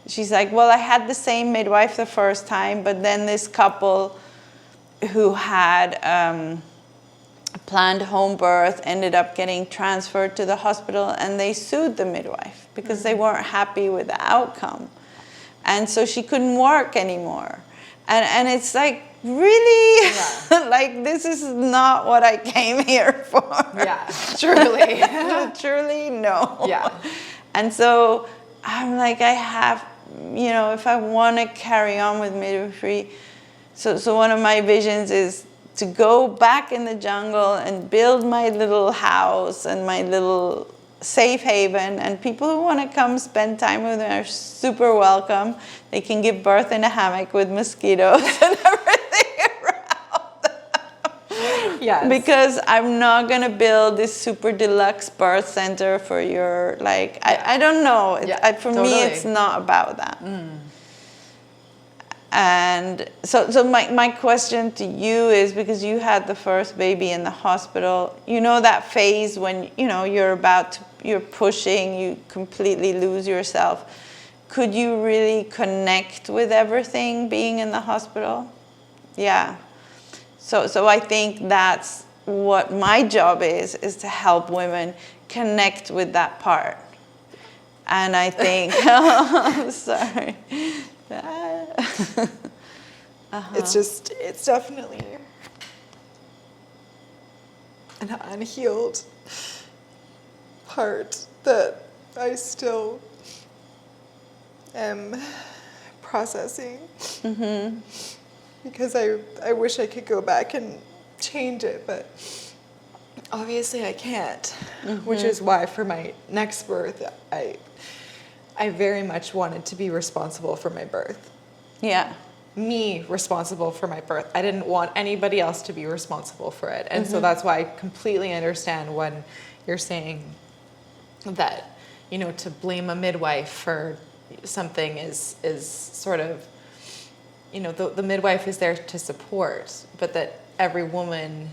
she's like, well, I had the same midwife the first time, but then this couple who had a planned home birth ended up getting transferred to the hospital, and they sued the midwife because they weren't happy with the outcome. And so she couldn't work anymore. And it's like, really? Yeah. Like, this is not what I came here for. Yeah, truly. Truly, no. Yeah. And so I'm like, I have, if I want to carry on with midwifery, so one of my visions is to go back in the jungle and build my little house and my little safe haven, and people who want to come spend time with me are super welcome. They can give birth in a hammock with mosquitoes and everything around them. Yes. Because I'm not going to build this super deluxe birth center for your, like, I don't know. For me, it's not about that. And so my question to you is, because you had the first baby in the hospital, you know that phase when, you know, you're pushing, you completely lose yourself. Could you really connect with everything being in the hospital? Yeah. So I think that's what my job is to help women connect with that part. And I think, sorry. It's definitely an unhealed part that I still am processing. Because I wish I could go back and change it, but obviously I can't. Which is why for my next birth, I very much wanted to be responsible for my birth. Yeah. Me responsible for my birth. I didn't want anybody else to be responsible for it. And so that's why I completely understand when you're saying that, you know, to blame a midwife for something is sort of, you know, the midwife is there to support, but that every woman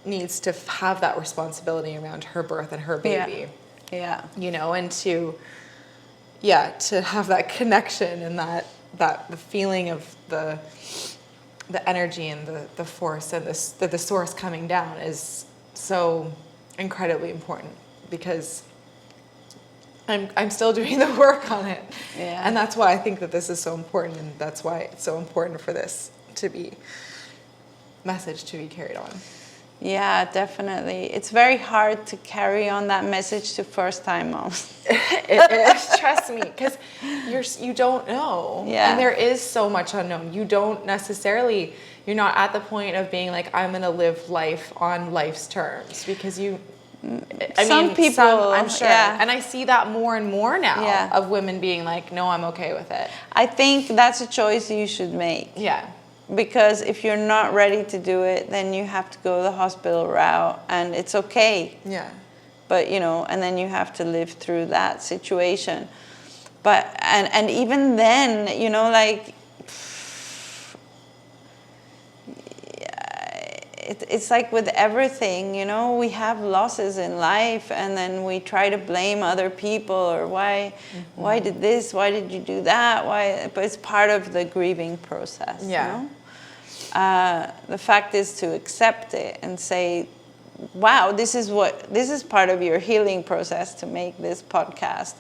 needs to have that responsibility around her birth and her baby. Yeah. You know, and to have that connection and that the feeling of the energy and the force and the source coming down is so incredibly important, because I'm still doing the work on it. Yeah. And that's why I think that this is so important, and that's why it's so important for this message to be carried on. Yeah, definitely. It's very hard to carry on that message to first-time moms. It is, trust me, because you don't know. Yeah. And there is so much unknown. You're not at the point of being like, I'm going to live life on life's terms, because Some people, I'm sure. yeah. And I see that more and more now, Yeah. of women being like, no, I'm okay with it. I think that's a choice you should make. Yeah. Because if you're not ready to do it, then you have to go the hospital route, and it's okay. Yeah. But, you know, and then you have to live through that situation. But, and even then, you know, like, it's like with everything, you know, we have losses in life, and then we try to blame other people, or why did this, why did you do that, but it's part of the grieving process. Yeah. You know? The fact is to accept it and say, wow, this is part of your healing process, to make this podcast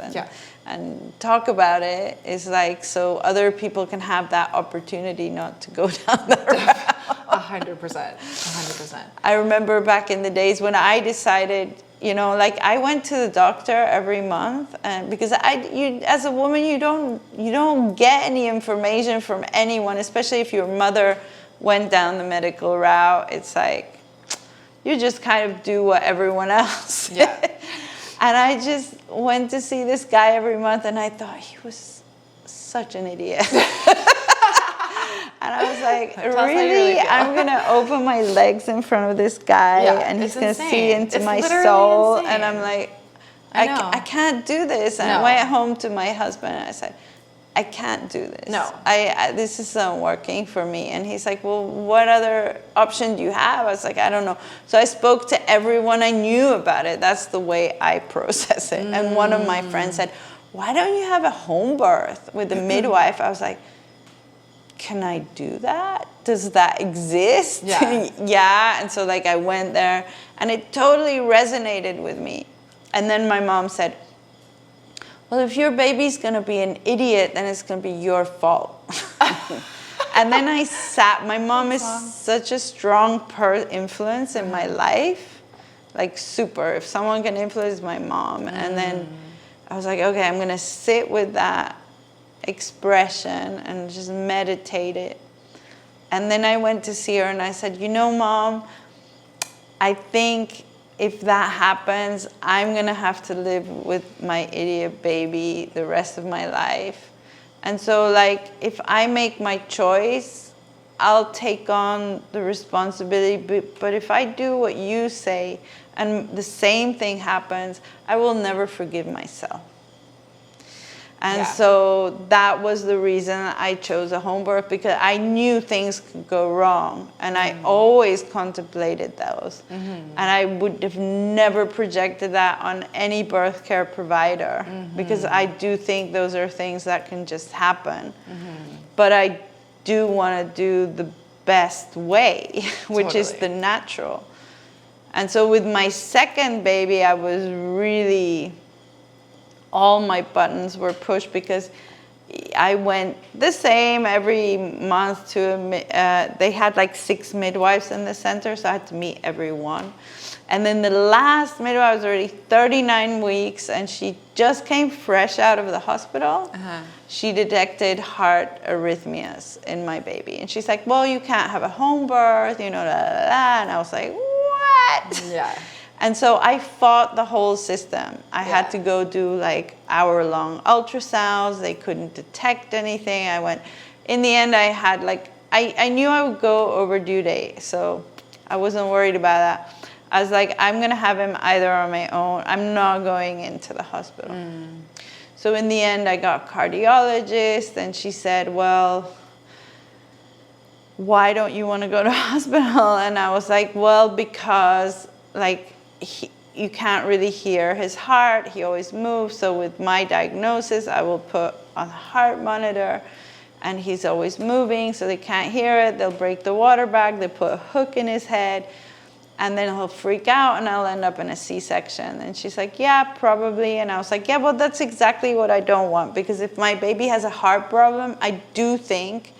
and talk about it, is like, so other people can have that opportunity not to go down that route. 100%. I remember back in the days when I decided, you know, like, I went to the doctor every month, and because as a woman, you don't get any information from anyone, especially if your mother went down the medical route. It's like, you just kind of do what everyone else. Yeah. And I just went to see this guy every month, and I thought he was such an idiot. And I was like, really? I'm going to open my legs in front of this guy, and he's going to see into my soul. Insane. And I'm like, I can't do this. And I went home to my husband, and I said, I can't do this. No. This isn't working for me. And he's like, well, what other option do you have? I was like, I don't know. So I spoke to everyone I knew about it. That's the way I process it. And one of my friends said, why don't you have a home birth with a midwife? I was like, can I do that? Does that exist? Yeah. Yeah. And so, like, I went there, and it totally resonated with me. And then my mom said, well, if your baby's going to be an idiot, then it's going to be your fault. And then my mom is such a strong influence in my life, like, super. If someone can influence, my mom. And then I was like, okay, I'm going to sit with that expression and just meditate it. And then I went to see her, and I said, you know, Mom, I think if that happens, I'm going to have to live with my idiot baby the rest of my life. And so, like, if I make my choice, I'll take on the responsibility, but if I do what you say and the same thing happens, I will never forgive myself. And so that was the reason I chose a home birth, because I knew things could go wrong. And I always contemplated those. And I would have never projected that on any birth care provider, because I do think those are things that can just happen. But I do want to do the best way, which is the natural. And so with my second baby, I was really... all my buttons were pushed, because I went the same every month to they had like 6 midwives in the center, so I had to meet every one. And then the last midwife was already 39 weeks, and she just came fresh out of the hospital. She detected heart arrhythmias in my baby, and she's like, well, you can't have a home birth, you know, la, la, la. And I was like, what? Yeah. And so I fought the whole system. I had to go do like hour-long ultrasounds. They couldn't detect anything. In the end, I had like, I knew I would go over due date, so I wasn't worried about that. I was like, I'm gonna have him either on my own. I'm not going into the hospital. So in the end, I got a cardiologist, and she said, well, why don't you want to go to hospital? And I was like, well, because like, you can't really hear his heart. He always moves. So with my diagnosis, I will put on a heart monitor, and he's always moving, so they can't hear it. They'll break the water bag. They put a hook in his head, and then he'll freak out, and I'll end up in a C-section. And she's like, yeah, probably. And I was like, yeah, well, that's exactly what I don't want, because if my baby has a heart problem, I do think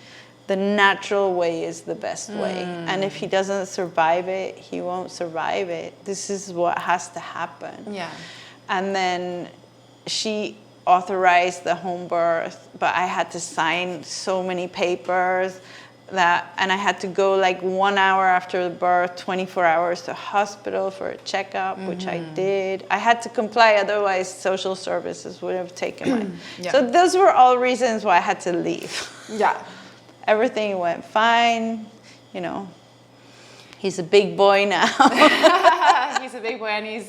the natural way is the best way. And if he doesn't survive it, he won't survive it. This is what has to happen. Yeah. And then she authorized the home birth, but I had to sign so many papers and I had to go like 1 hour after the birth, 24 hours to hospital for a checkup, which I did. I had to comply, otherwise social services would have taken mine. So those were all reasons why I had to leave. Yeah. Everything went fine, you know. He's a big boy now. He's a big boy, and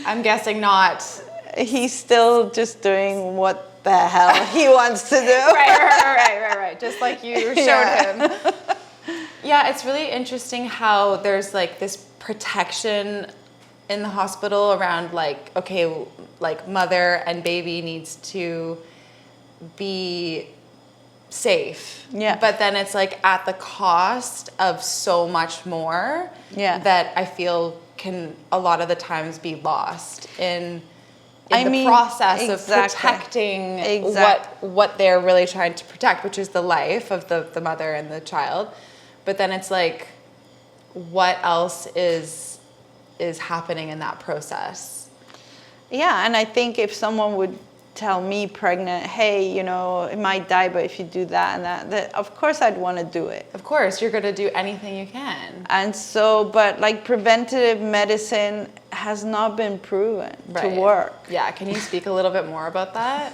I'm guessing not. He's still just doing what the hell he wants to do. Right. Just like you showed him. Yeah, it's really interesting how there's like this protection in the hospital around like, okay, like mother and baby needs to be safe. Yeah. But then it's like at the cost of so much more that I feel can a lot of the times be lost in the process of protecting what they're really trying to protect, which is the life of the mother and the child. But then it's like, what else is happening in that process? Yeah, and I think if someone would tell me pregnant, hey, you know, it might die, but if you do that and that, of course I'd want to do it. Of course, you're going to do anything you can. And so, but like preventative medicine has not been proven to work. Yeah, can you speak a little bit more about that?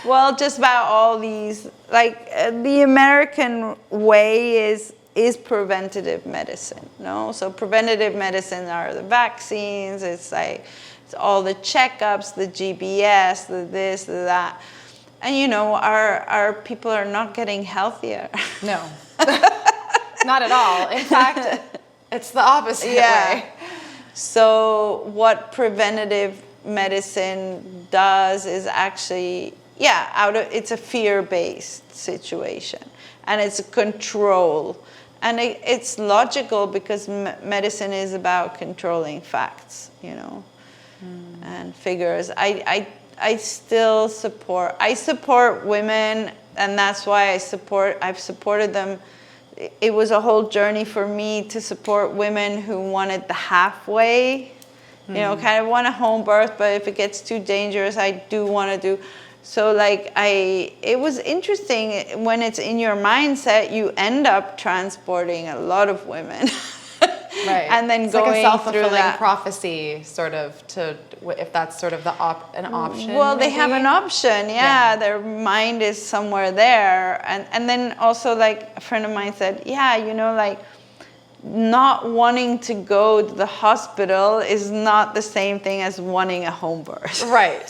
Well, just about all these, like the American way is preventative medicine, no? So preventative medicine are the vaccines, it's like, all the checkups, the GBS, the this, the that. And you know, our people are not getting healthier. No, not at all. In fact, it's the opposite way. So what preventative medicine does is actually, it's a fear-based situation. And it's a control. And it's logical because medicine is about controlling facts, you know. And figures. I still support women, and that's why I've supported them. It was a whole journey for me to support women who wanted the halfway, you know, kind of want a home birth, but if it gets too dangerous, I do want to do. So like it was interesting when it's in your mindset, you end up transporting a lot of women. Right. And then it's going like a self-fulfilling through that prophecy, sort of, if that's sort of an option. Well, they have maybe? an option, yeah. Their mind is somewhere there. And then also, like, a friend of mine said, yeah, you know, like, not wanting to go to the hospital is not the same thing as wanting a home birth. Right.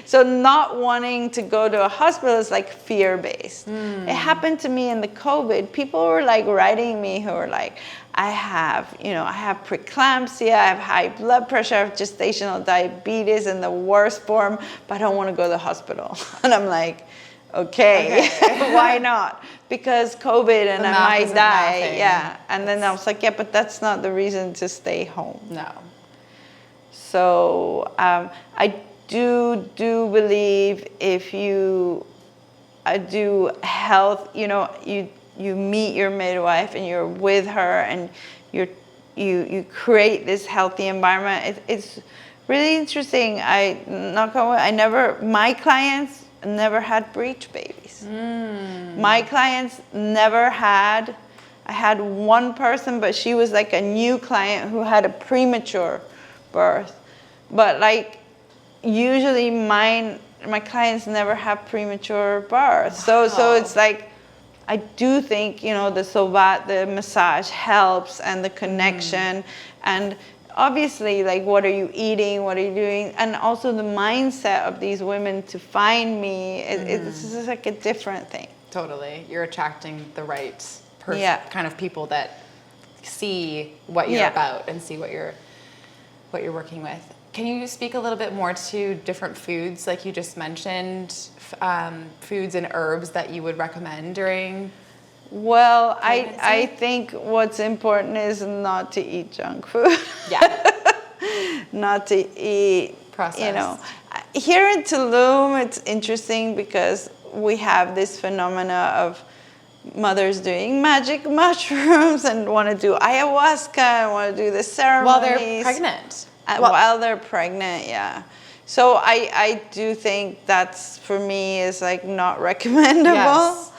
So not wanting to go to a hospital is like fear-based. It happened to me in the COVID. People were like writing me who were like, I have preeclampsia, I have high blood pressure, I have gestational diabetes in the worst form, but I don't want to go to the hospital. And I'm like, okay. Why not? Because COVID and I might die. Mathing. Yeah. And then I was like, yeah, but that's not the reason to stay home. No. So I do believe if you do health, you know, you meet your midwife and you're with her and you create this healthy environment. It's really interesting. My clients never had breech babies. My clients never had. I had one person, but she was like a new client who had a premature birth. But like usually my clients never have premature birth. Wow. So it's like, I do think, you know, the sobat, the massage helps, and the connection, and obviously, like, what are you eating, what are you doing, and also the mindset of these women to find me, it's just like a different thing. Totally. You're attracting the right kind of people that see what you're about and see what you're working with. Can you speak a little bit more to different foods, like you just mentioned, foods and herbs that you would recommend during? Well, I think what's important is not to eat junk food. Yeah. Not to eat processed. You know, here in Tulum, it's interesting because we have this phenomena of mothers doing magic mushrooms and want to do ayahuasca and want to do the ceremonies. While they're pregnant. While they're pregnant, yeah. So I do think that's, for me, is like not recommendable. Yes.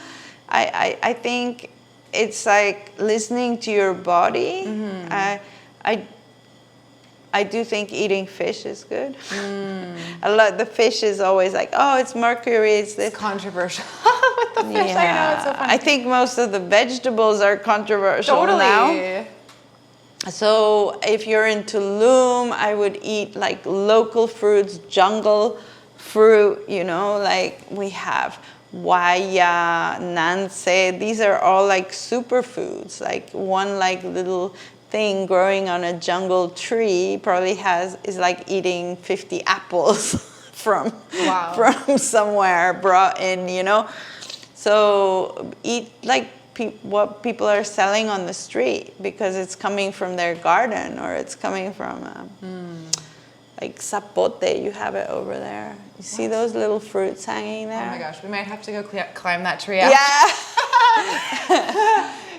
I think it's like listening to your body. I do think eating fish is good. The fish is always like, oh, it's mercury. It's this. It's controversial with the fish. Yeah. I know, it's so funny. I think most of the vegetables are controversial now. So if you're in Tulum, I would eat like local fruits, jungle fruit, you know, like we have guaya, nance. These are all like superfoods. Like one like little thing growing on a jungle tree probably is like eating 50 apples from somewhere brought in, you know. So eat like what people are selling on the street because it's coming from their garden or it's coming from like zapote. You have it over there. You see those little fruits hanging there? Oh my gosh, we might have to go climb that tree out. Yeah.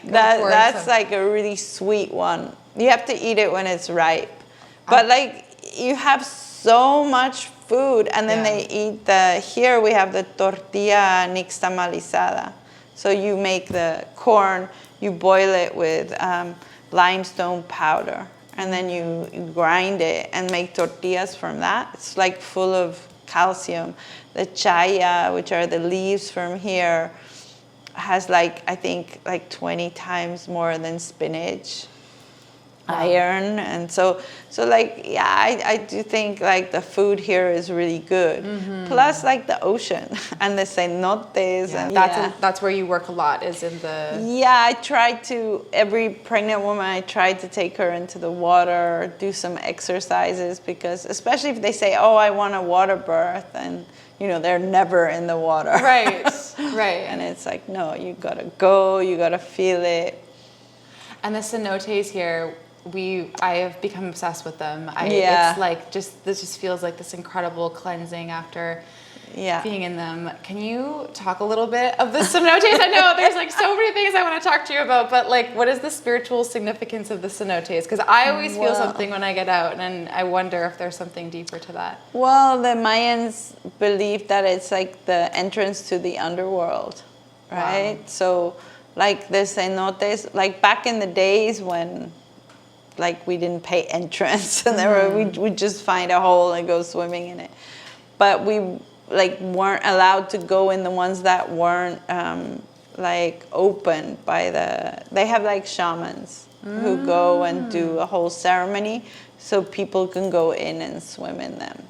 That's like a really sweet one. You have to eat it when it's ripe. But like you have so much food, and then they eat here we have the tortilla nixtamalizada. So you make the corn, you boil it with limestone powder, and then you grind it and make tortillas from that. It's like full of calcium. The chaya, which are the leaves from here, has like, I think, like 20 times more than spinach. Iron. And so like, yeah, I do think like the food here is really good. Plus like the ocean and the cenotes. Yeah. That's where you work a lot, is in the... Yeah, every pregnant woman, I try to take her into the water, do some exercises, because especially if they say, oh, I want a water birth, and you know, they're never in the water. Right. And it's like, no, you gotta go, you gotta feel it. And the cenotes here, I have become obsessed with them. It's like this just feels like this incredible cleansing after being in them. Can you talk a little bit of the cenotes? I know there's like so many things I want to talk to you about, but like, what is the spiritual significance of the cenotes? Because I always feel something when I get out, and I wonder if there's something deeper to that. Well, the Mayans believe that it's like the entrance to the underworld, right? Wow. So like the cenotes, like back in the days when like we didn't pay entrance, and we just find a hole and go swimming in it. But we like weren't allowed to go in the ones that weren't like opened by they have like shamans who go and do a whole ceremony so people can go in and swim in them.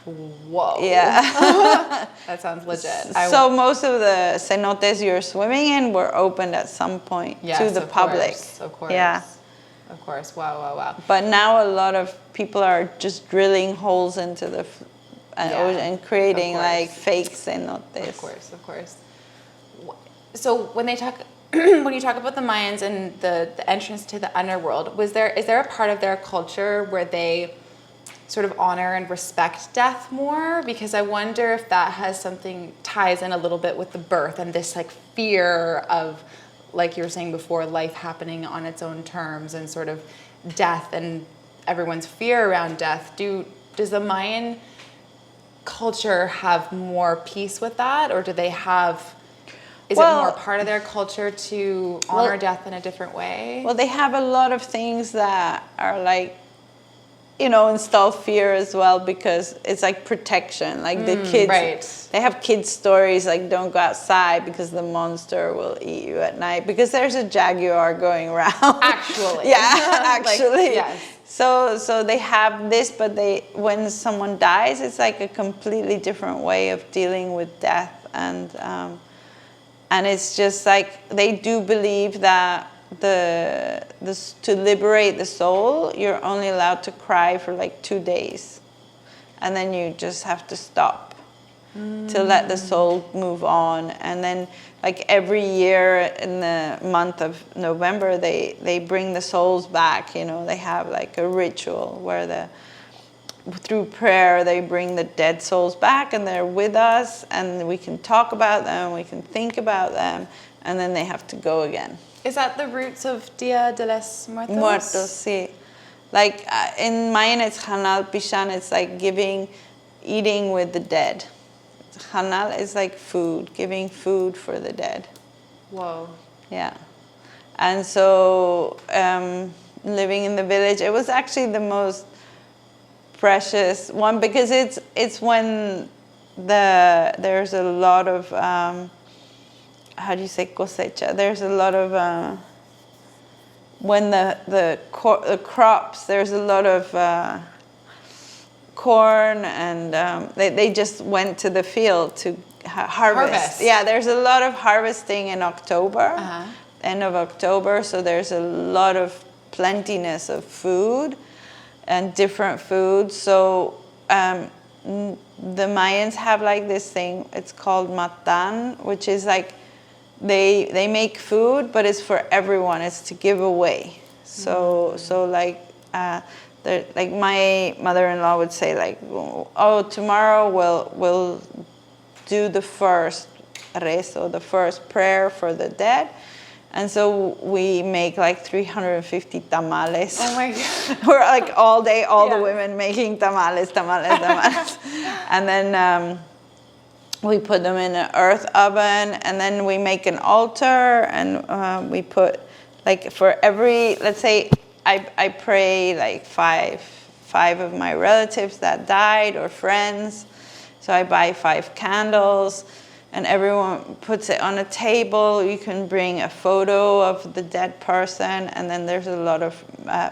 Whoa. Yeah. That sounds legit. So most of the cenotes you're swimming in were opened at some point to the public. Of course. Yeah. Of course. Wow. But now a lot of people are just drilling holes into the ocean and creating like fake cenotes. Of course. So when they talk, when you talk about the Mayans and the entrance to the underworld, is there a part of their culture where they sort of honor and respect death more? Because I wonder if that ties in a little bit with the birth and this like fear of, like you were saying before, life happening on its own terms and sort of death and everyone's fear around death. Does the Mayan culture have more peace with that, or do they have? Is it more part of their culture to honor death in a different way? Well, they have a lot of things that are like, install fear as well, because it's like protection. Like the kids, they have kids stories like don't go outside because the monster will eat you at night because there's a jaguar going around. Actually. Yeah, actually. Yes. So they have this, but when someone dies, it's like a completely different way of dealing with death. And it's just like they do believe that to liberate the soul, you're only allowed to cry for like 2 days, and then you just have to stop to let the soul move on. And then like every year in the month of November, they bring the souls back. They have like a ritual where through prayer, they bring the dead souls back, and they're with us, and we can talk about them, we can think about them, and then they have to go again. Is that the roots of Dia de los Muertos? Muertos, sí. Like in Mayan, it's hanal pishan. It's like eating with the dead. Hanal is like food, giving food for the dead. Whoa. Yeah. And so living in the village, it was actually the most precious one, because it's when there's a lot of how do you say cosecha? There's a lot of when the crops, there's a lot of corn, and they just went to the field to harvest. Yeah, there's a lot of harvesting in October, end of October, so there's a lot of plentiness of food and different foods. So the Mayans have like this thing, it's called matan, which is like they make food, but it's for everyone, it's to give away. So like like my mother-in-law would say like, oh, tomorrow we'll do the first rezo, the first prayer for the dead. And so we make like 350 tamales. Oh my God. We're like all day, the women making tamales. And then we put them in an earth oven, and then we make an altar, and we put like for every, let's say I pray like five of my relatives that died or friends. So I buy 5 candles. And everyone puts it on a table. You can bring a photo of the dead person, and then there's a lot of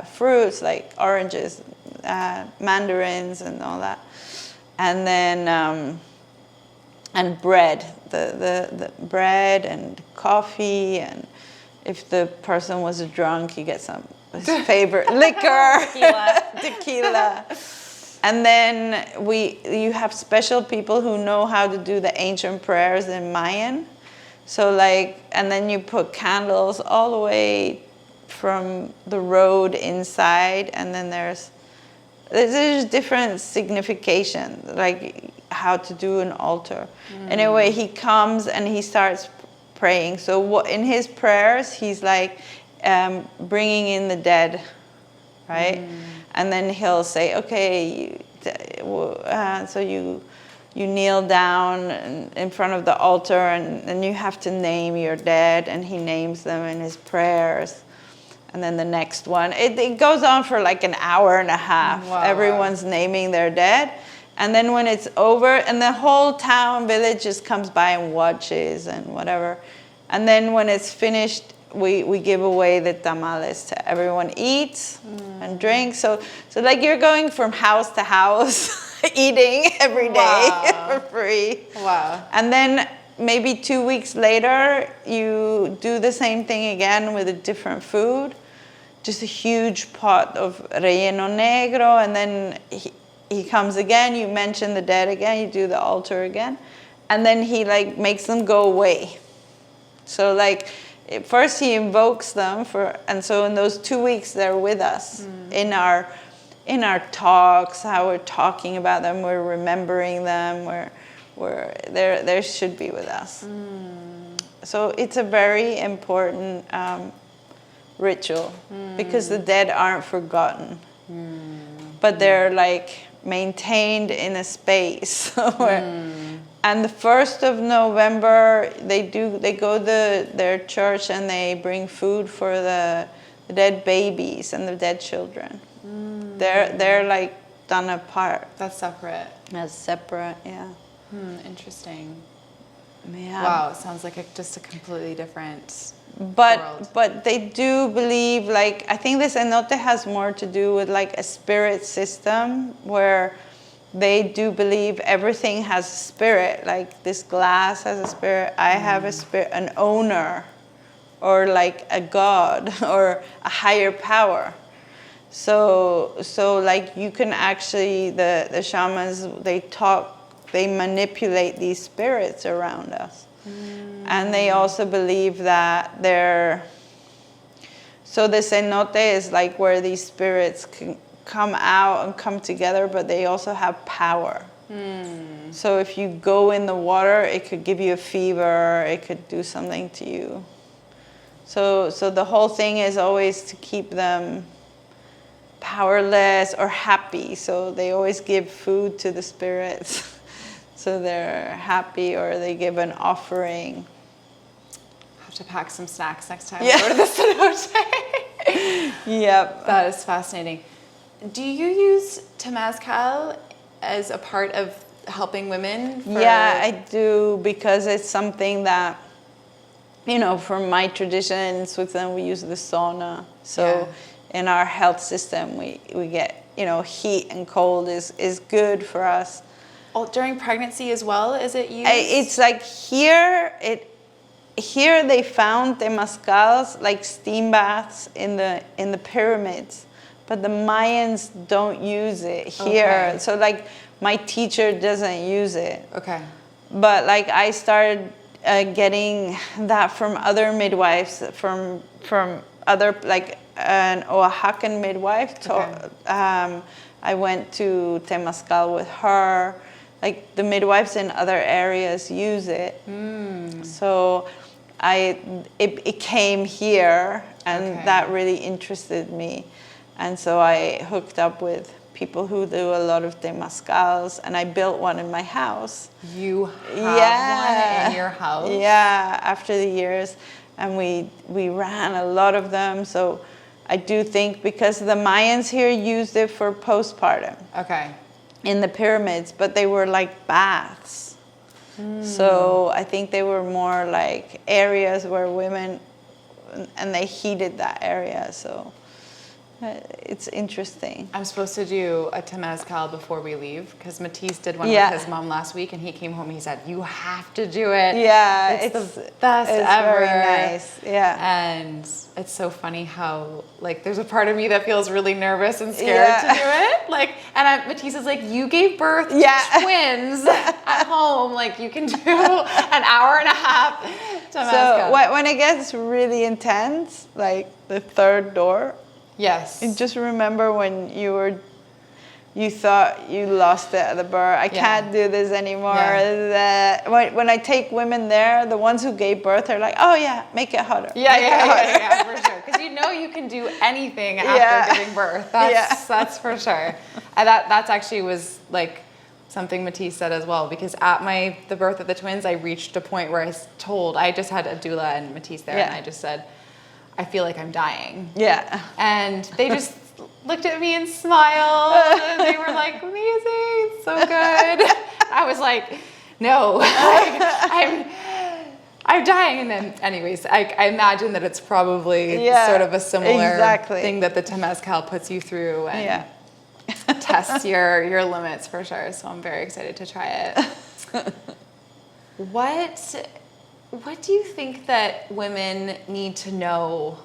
fruits like oranges, mandarins, and all that. And then and bread, the bread and coffee, and if the person was drunk, you get some his favorite liquor, tequila. And then you have special people who know how to do the ancient prayers in Mayan. So like, and then you put candles all the way from the road inside, and then there's different signification, like how to do an altar. Anyway, he comes and he starts praying. So in his prayers, he's like bringing in the dead, right? And then he'll say, okay, so you kneel down in front of the altar, and you have to name your dead, and he names them in his prayers. And then the next one. It goes on for like an hour and a half. Wow. Everyone's naming their dead. And then when it's over, and the whole town, village just comes by and watches and whatever. And then when it's finished, we give away the tamales to everyone eats and drinks. So like you're going from house to house eating every day for free. Wow. And then maybe 2 weeks later, you do the same thing again with a different food. Just a huge pot of relleno negro, and then he comes again, you mention the dead again, you do the altar again, and then he like makes them go away. So like first he invokes them and so in those 2 weeks they're with us in our talks, how we're talking about them, we're remembering them, they should be with us. So it's a very important ritual because the dead aren't forgotten, but they're like maintained in a space and the 1st of November they go to their church and they bring food for the dead babies and the dead children. They're like done apart. That's separate. That's separate, yeah. Interesting. Yeah. Wow, it sounds like just a completely different world. But they do believe, like, I think this cenote has more to do with like a spirit system where they do believe everything has a spirit. Like this glass has a spirit, I have a spirit, an owner, or like a god or a higher power. So like you can actually, the shamans, they manipulate these spirits around us. And they also believe that so the cenote is like where these spirits can come out and come together, but they also have power. So if you go in the water, it could give you a fever, it could do something to you. So the whole thing is always to keep them powerless or happy. So they always give food to the spirits. So they're happy, or they give an offering. I'll have to pack some snacks next time I go to the cenote. Yep. That is fascinating. Do you use temazcal as a part of helping women? Yeah, I do, because it's something that, from my tradition in Switzerland, we use the sauna. So in our health system, we get, heat and cold is good for us. Oh, during pregnancy as well, is it used? It's like here they found temazcals, like steam baths in the pyramids, but the Mayans don't use it here. Okay. So like my teacher doesn't use it. Okay. But like I started getting that from other midwives, from other, like an Oaxacan midwife. I went to temazcal with her. Like the midwives in other areas use it. So it came here, and that really interested me. And so I hooked up with people who do a lot of temazcals, and I built one in my house. You have one in your house? Yeah, after the years. And we ran a lot of them. So I do think, because the Mayans here used it for postpartum. Okay. In the pyramids, but they were like baths. So I think they were more like areas where women, and they heated that area. So it's interesting. I'm supposed to do a temazcal before we leave, because Matisse did one with his mom last week, and he came home and he said, you have to do it. Yeah, it's the best ever. Very nice. Yeah. And it's so funny how, like, there's a part of me that feels really nervous and scared to do it. Like, and Matisse is like, you gave birth to twins at home. Like, you can do an hour and a half temazcal. So when it gets really intense, like the third door, and just remember when you thought you lost it at the birth. I can't do this anymore. When I take women there, the ones who gave birth are like, oh yeah, make it hotter. Yeah, for sure. Because you can do anything after giving birth. That's for sure. And that actually was like something Matisse said as well, because at the birth of the twins, I reached a point where I just had a doula and Matisse there, and I just said, I feel like I'm dying. Yeah. And they just looked at me and smiled. And they were like, amazing, so good. I was like, no, I'm dying. And then anyways, I imagine that it's probably sort of a similar thing that the Temazcal puts you through and tests your limits for sure. So I'm very excited to try it. What do you think that women need to know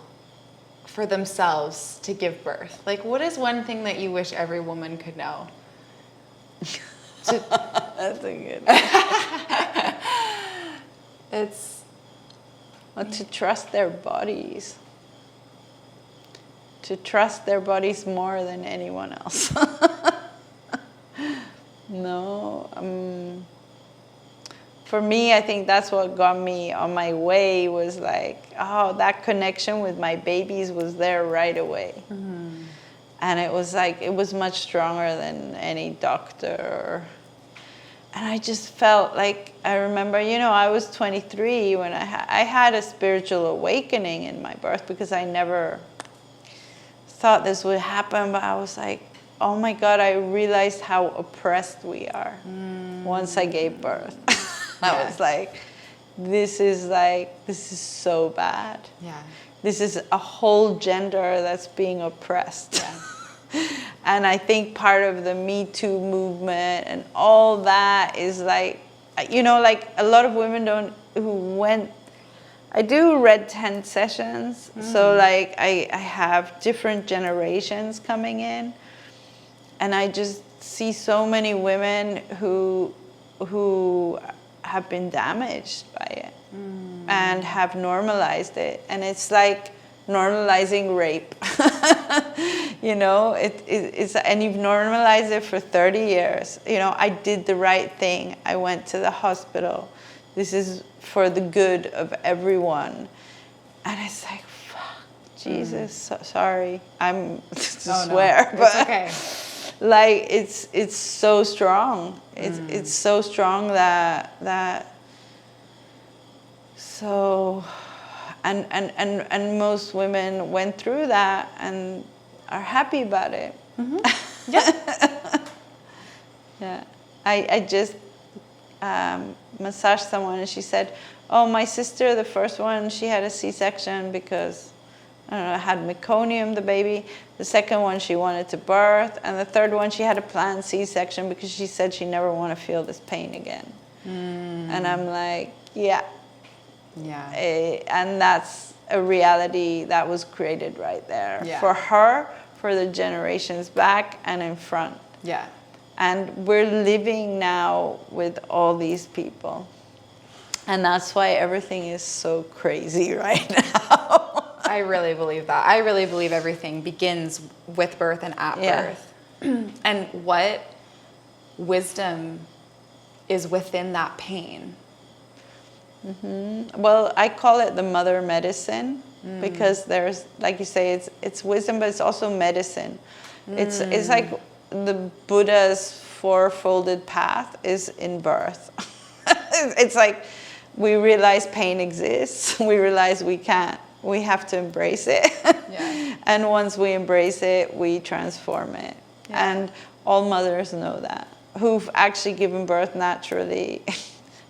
for themselves to give birth? Like, what is one thing that you wish every woman could know? That's a good one. To trust their bodies. To trust their bodies more than anyone else. For me, I think that's what got me on my way, was like, oh, that connection with my babies was there right away. Mm-hmm. And it was like, it was much stronger than any doctor. And I just felt like, I remember, I was 23 when I had a spiritual awakening in my birth, because I never thought this would happen, but I was like, oh my God, I realized how oppressed we are once I gave birth. I was like, this is so bad. Yeah. This is a whole gender that's being oppressed. Yeah. And I think part of the Me Too movement and all that is like, like a lot of women I do red tent sessions. So like I have different generations coming in, and I just see so many women who have been damaged by it and have normalized it. And it's like normalizing rape. It's, and you've normalized it for 30 years. I did the right thing. I went to the hospital. This is for the good of everyone. And it's like, fuck, Jesus, sorry. I'm swear. But it's okay. Like, it's so strong. It's so strong that so, and most women went through that and are happy about it. Mm-hmm. Yeah. Yeah. I just massaged someone, and she said, oh, my sister, the first one, she had a C-section because, I don't know, had meconium, the baby. The second one, she wanted to birth. And the third one, she had a planned C-section because she said she never want to feel this pain again. And I'm like, yeah. Yeah. And that's a reality that was created right there. Yeah. For her, for the generations back and in front. Yeah. And we're living now with all these people. And that's why everything is so crazy right now. I really believe that. I really believe everything begins with birth and at birth. And what wisdom is within that pain? Mm-hmm. Well, I call it the mother medicine because there's, like you say, it's wisdom, but it's also medicine. It's like the Buddha's fourfolded path is in birth. It's like we realize pain exists. We realize we can't. We have to embrace it. Yeah. And once we embrace it, we transform it. Yeah. And all mothers know that, who've actually given birth naturally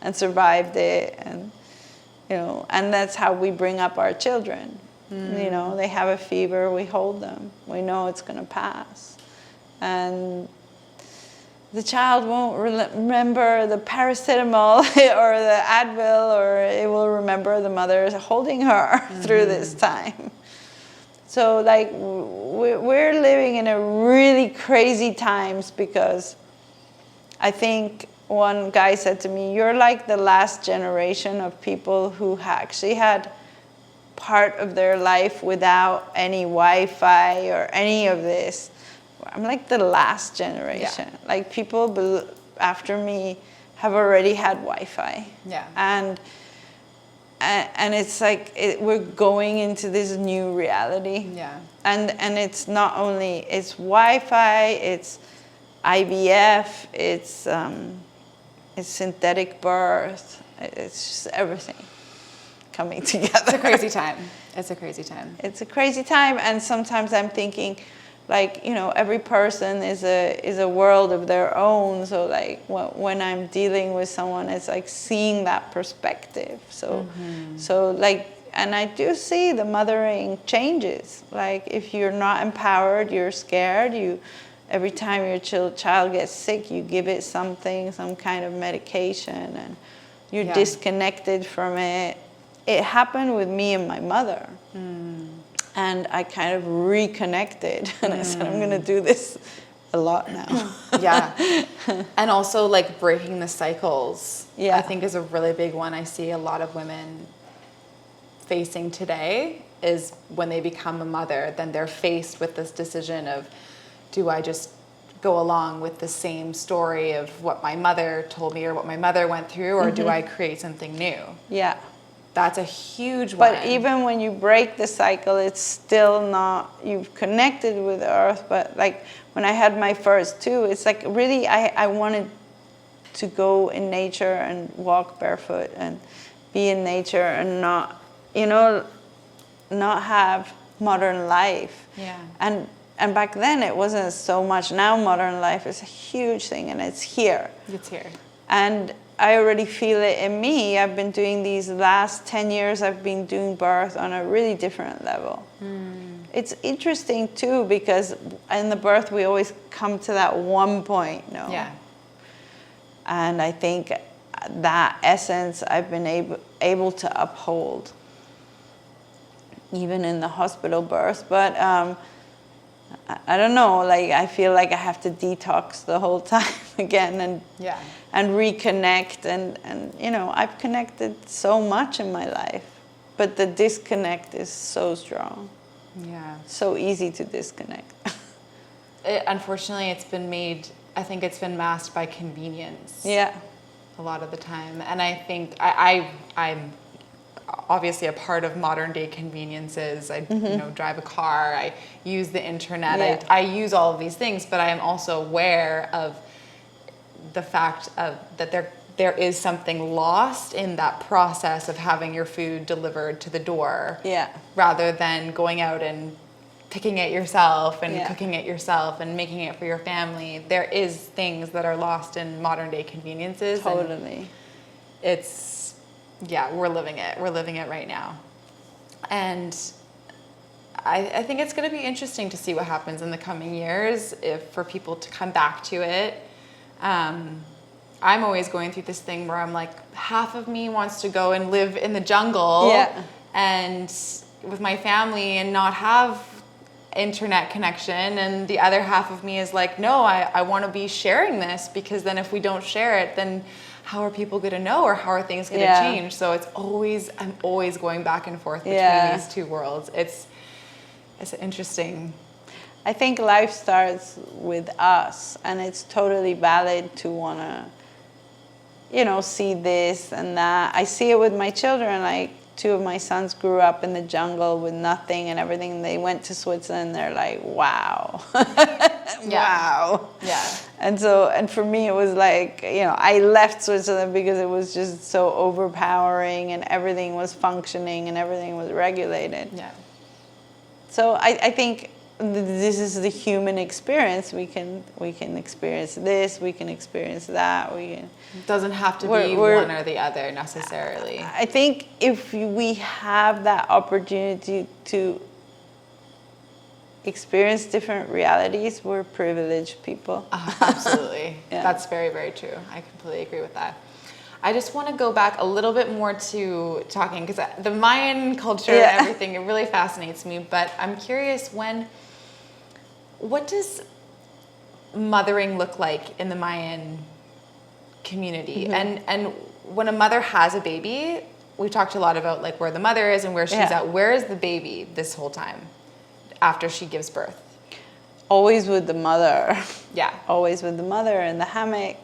and survived it. And, and that's how we bring up our children. They have a fever, we hold them. We know it's going to pass. And the child won't remember the paracetamol or the Advil, or it will remember the mother holding her through this time. So like we're living in a really crazy times, because I think one guy said to me, you're like the last generation of people who actually had part of their life without any Wi-Fi or any of this. I'm like the last generation. Yeah. Like people after me have already had Wi-Fi. Yeah. And it's like we're going into this new reality. Yeah. And it's not only it's Wi-Fi, it's IVF, it's synthetic birth, it's just everything coming together. It's a crazy time. It's a crazy time. It's a crazy time, and sometimes I'm thinking, like, you know, every person is a world of their own. So like when I'm dealing with someone, it's like seeing that perspective. So so like, and I do see the mothering changes. Like if you're not empowered, you're scared. Every time your child gets sick, you give it something, some kind of medication, and you're disconnected from it. It happened with me and my mother. And I kind of reconnected, and I said, I'm going to do this a lot now. Yeah. And also like breaking the cycles, Yeah. I think is a really big one. I see a lot of women facing today is when they become a mother, then they're faced with this decision of, do I just go along with the same story of what my mother told me or what my mother went through, or do I create something new? Yeah. That's a huge one. But even when you break the cycle, it's still not, you've connected with Earth. But like when I had my first two, it's like really, I wanted to go in nature and walk barefoot and be in nature and not, you know, not have modern life. Yeah. And back then it wasn't so much. Now modern life is a huge thing, and it's here. It's here. And I already feel it in me. I've been doing these last 10 years, I've been doing birth on a really different level. It's interesting too, because in the birth we always come to that one point, no? Yeah. And I think that essence I've been able to uphold, even in the hospital birth. But I don't know, like I feel like I have to detox the whole time again and reconnect, and you know, I've connected so much in my life, but the disconnect is so strong. Yeah. So easy to disconnect. Unfortunately, it's been made, I think it's been masked by convenience. Yeah. A lot of the time. And I think I'm obviously a part of modern day conveniences. I you know, drive a car, I use the internet, Yeah. I use all of these things, but I am also aware of the fact of that there is something lost in that process of having your food delivered to the door. Yeah. Rather than going out and picking it yourself and Yeah. cooking it yourself and making it for your family. There is things that are lost in modern day conveniences. Totally. It's, yeah, we're living it. We're living it right now. And I think it's going to be interesting to see what happens in the coming years, if for people to come back to it. I'm always going through this thing where I'm like, half of me wants to go and live in the jungle and with my family and not have internet connection, and the other half of me is like, no, I want to be sharing this, because then if we don't share it, then how are people going to know, or how are things going to change? So I'm always going back and forth between these two worlds. It's interesting. I think life starts with us, and it's totally valid to want to, you know, see this and that. I see it with my children. Like, two of my sons grew up in the jungle with nothing and everything. They went to Switzerland. They're like, wow. Wow. Yeah. And for me, it was like, you know, I left Switzerland because it was just so overpowering, and everything was functioning and everything was regulated. Yeah. So I think this is the human experience. We can experience this, we can experience that. It doesn't have to be one or the other necessarily. I think if we have that opportunity to experience different realities, we're privileged people. Absolutely. Yeah. That's very, very true. I completely agree with that. I just want to go back a little bit more to talking, because the Mayan culture and everything, it really fascinates me. But I'm curious, what does mothering look like in the Mayan community? And when a mother has a baby, we've talked a lot about like where the mother is and where she's at. Where is the baby this whole time after she gives birth? Always with the mother. Yeah. Always with the mother in the hammock.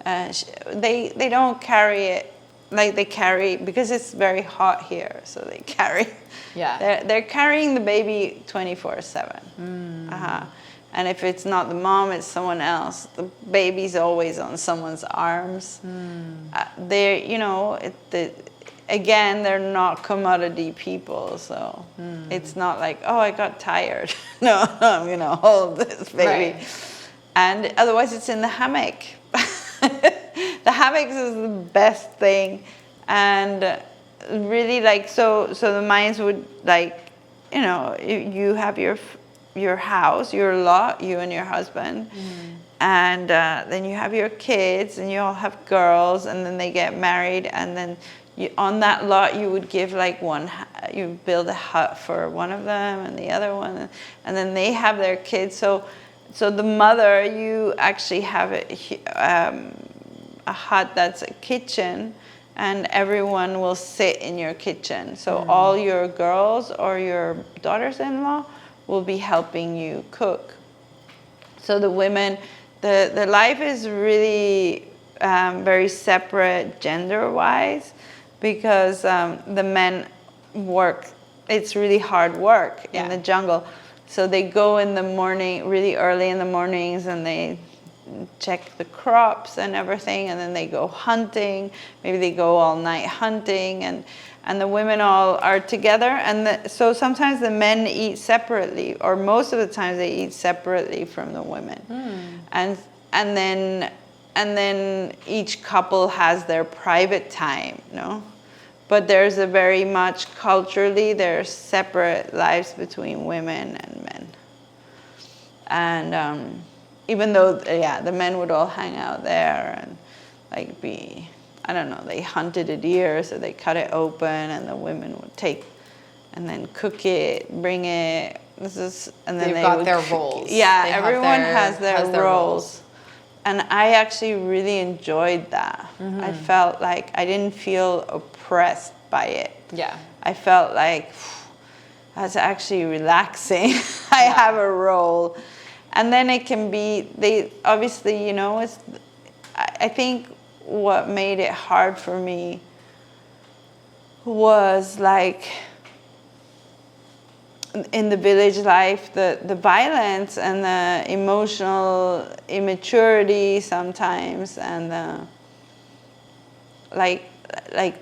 They don't carry it like they carry, because it's very hot here, so they carry. Yeah. They're carrying the baby 24/7. And if it's not the mom, it's someone else. The baby's always on someone's arms. They're, you know, again, they're not commodity people, so it's not like, oh, I got tired. No, I'm gonna hold this baby. Right. And otherwise it's in the hammock. The hammock is the best thing. And really, like, so the Mayans would, like, you know, you have your house, your lot, you and your husband. And then you have your kids, and you all have girls, and then they get married, and then on that lot you would give like you build a hut for one of them and the other one, and then they have their kids. So the mother, you actually have a hut that's a kitchen, and everyone will sit in your kitchen. So all your girls or your daughters-in-law will be helping you cook. So the women, the life is really very separate gender-wise, because the men work. It's really hard work in the jungle. So they go in the morning, really early in the mornings, and they check the crops and everything, and then they go hunting. Maybe they go all night hunting, and the women all are together. And so sometimes the men eat separately, or most of the times they eat separately from the women. And then each couple has their private time, no? But there's a very much culturally, there's separate lives between women and men. And even though, the men would all hang out there and like I don't know, they hunted a deer, so they cut it open, and the women would take and then cook it, bring it. And then They've they got would their roles. Yeah, They everyone has their roles. And I actually really enjoyed that. I felt like I didn't feel oppressed by it. Yeah. I felt like that's actually relaxing. I have a role. And then it can be, they obviously, you know, I think what made it hard for me was like in the village life, the violence and the emotional immaturity sometimes, and the like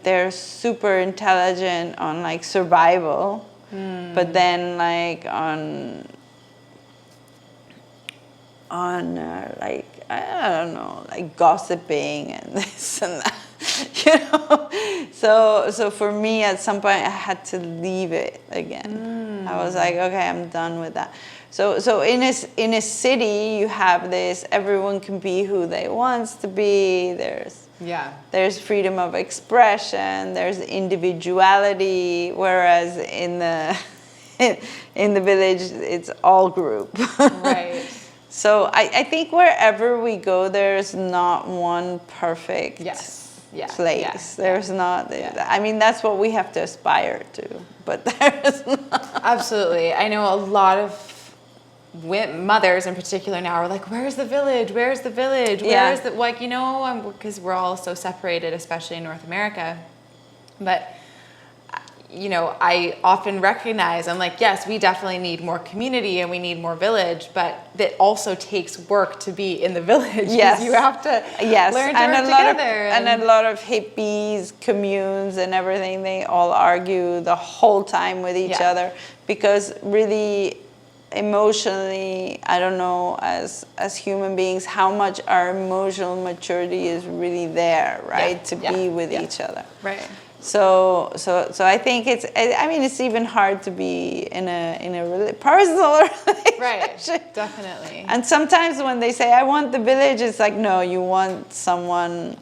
they're super intelligent on like survival, but then like on like, I don't know, like gossiping and this and that, you know. So for me, at some point, I had to leave it again. I was like, okay, I'm done with that. So in a city, you have this. Everyone can be who they want to be. There's freedom of expression. There's individuality. Whereas in the village, it's all group. Right. So I think wherever we go, there's not one perfect place. There's not. I mean, that's what we have to aspire to, but there's not. Absolutely. I know a lot of mothers in particular now are like, where's the village? Where's the village? Where is the, like, you know, because we're all so separated, especially in North America. But you know, I often recognize, I'm like, yes, we definitely need more community and we need more village, but that also takes work to be in the village. Yes. You have to learn to work together. And a lot of hippies, communes and everything, they all argue the whole time with each other, because really emotionally, I don't know, as human beings, how much our emotional maturity is really there, right? To be with each other. Right. So I think it's even hard to be in a really personal relationship. Right, definitely. And sometimes when they say, I want the village, it's like, no, you want someone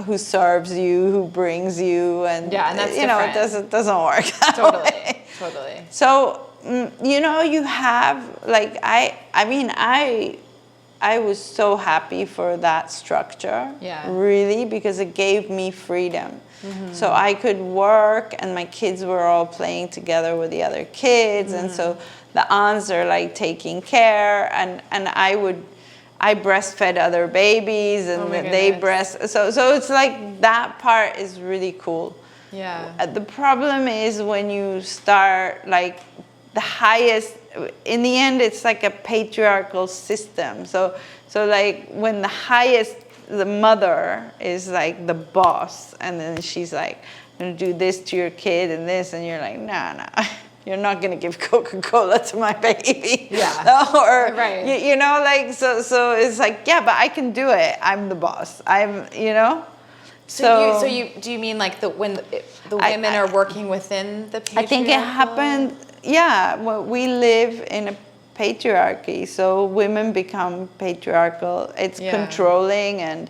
who serves you, who brings you, and that's you know, different. it doesn't work that way. Totally. So, you know, you have, like, I was so happy for that structure, really, because it gave me freedom. So I could work, and my kids were all playing together with the other kids, and so the aunts are like taking care, and I breastfed other babies, and they so it's like that part is really cool. Yeah. The problem is when you start like the highest, in the end it's like a patriarchal system. So like when the mother is like the boss, and then she's like, going to do this to your kid and this, and you're like, nah. You're not going to give Coca-Cola to my baby. Yeah. Or, right. you know, like, so it's like, yeah, but I can do it. I'm the boss. You know? So do you mean like when the women are working within the patriarchy? I think it happened, well, we live in a patriarchy, so women become patriarchal. It's controlling and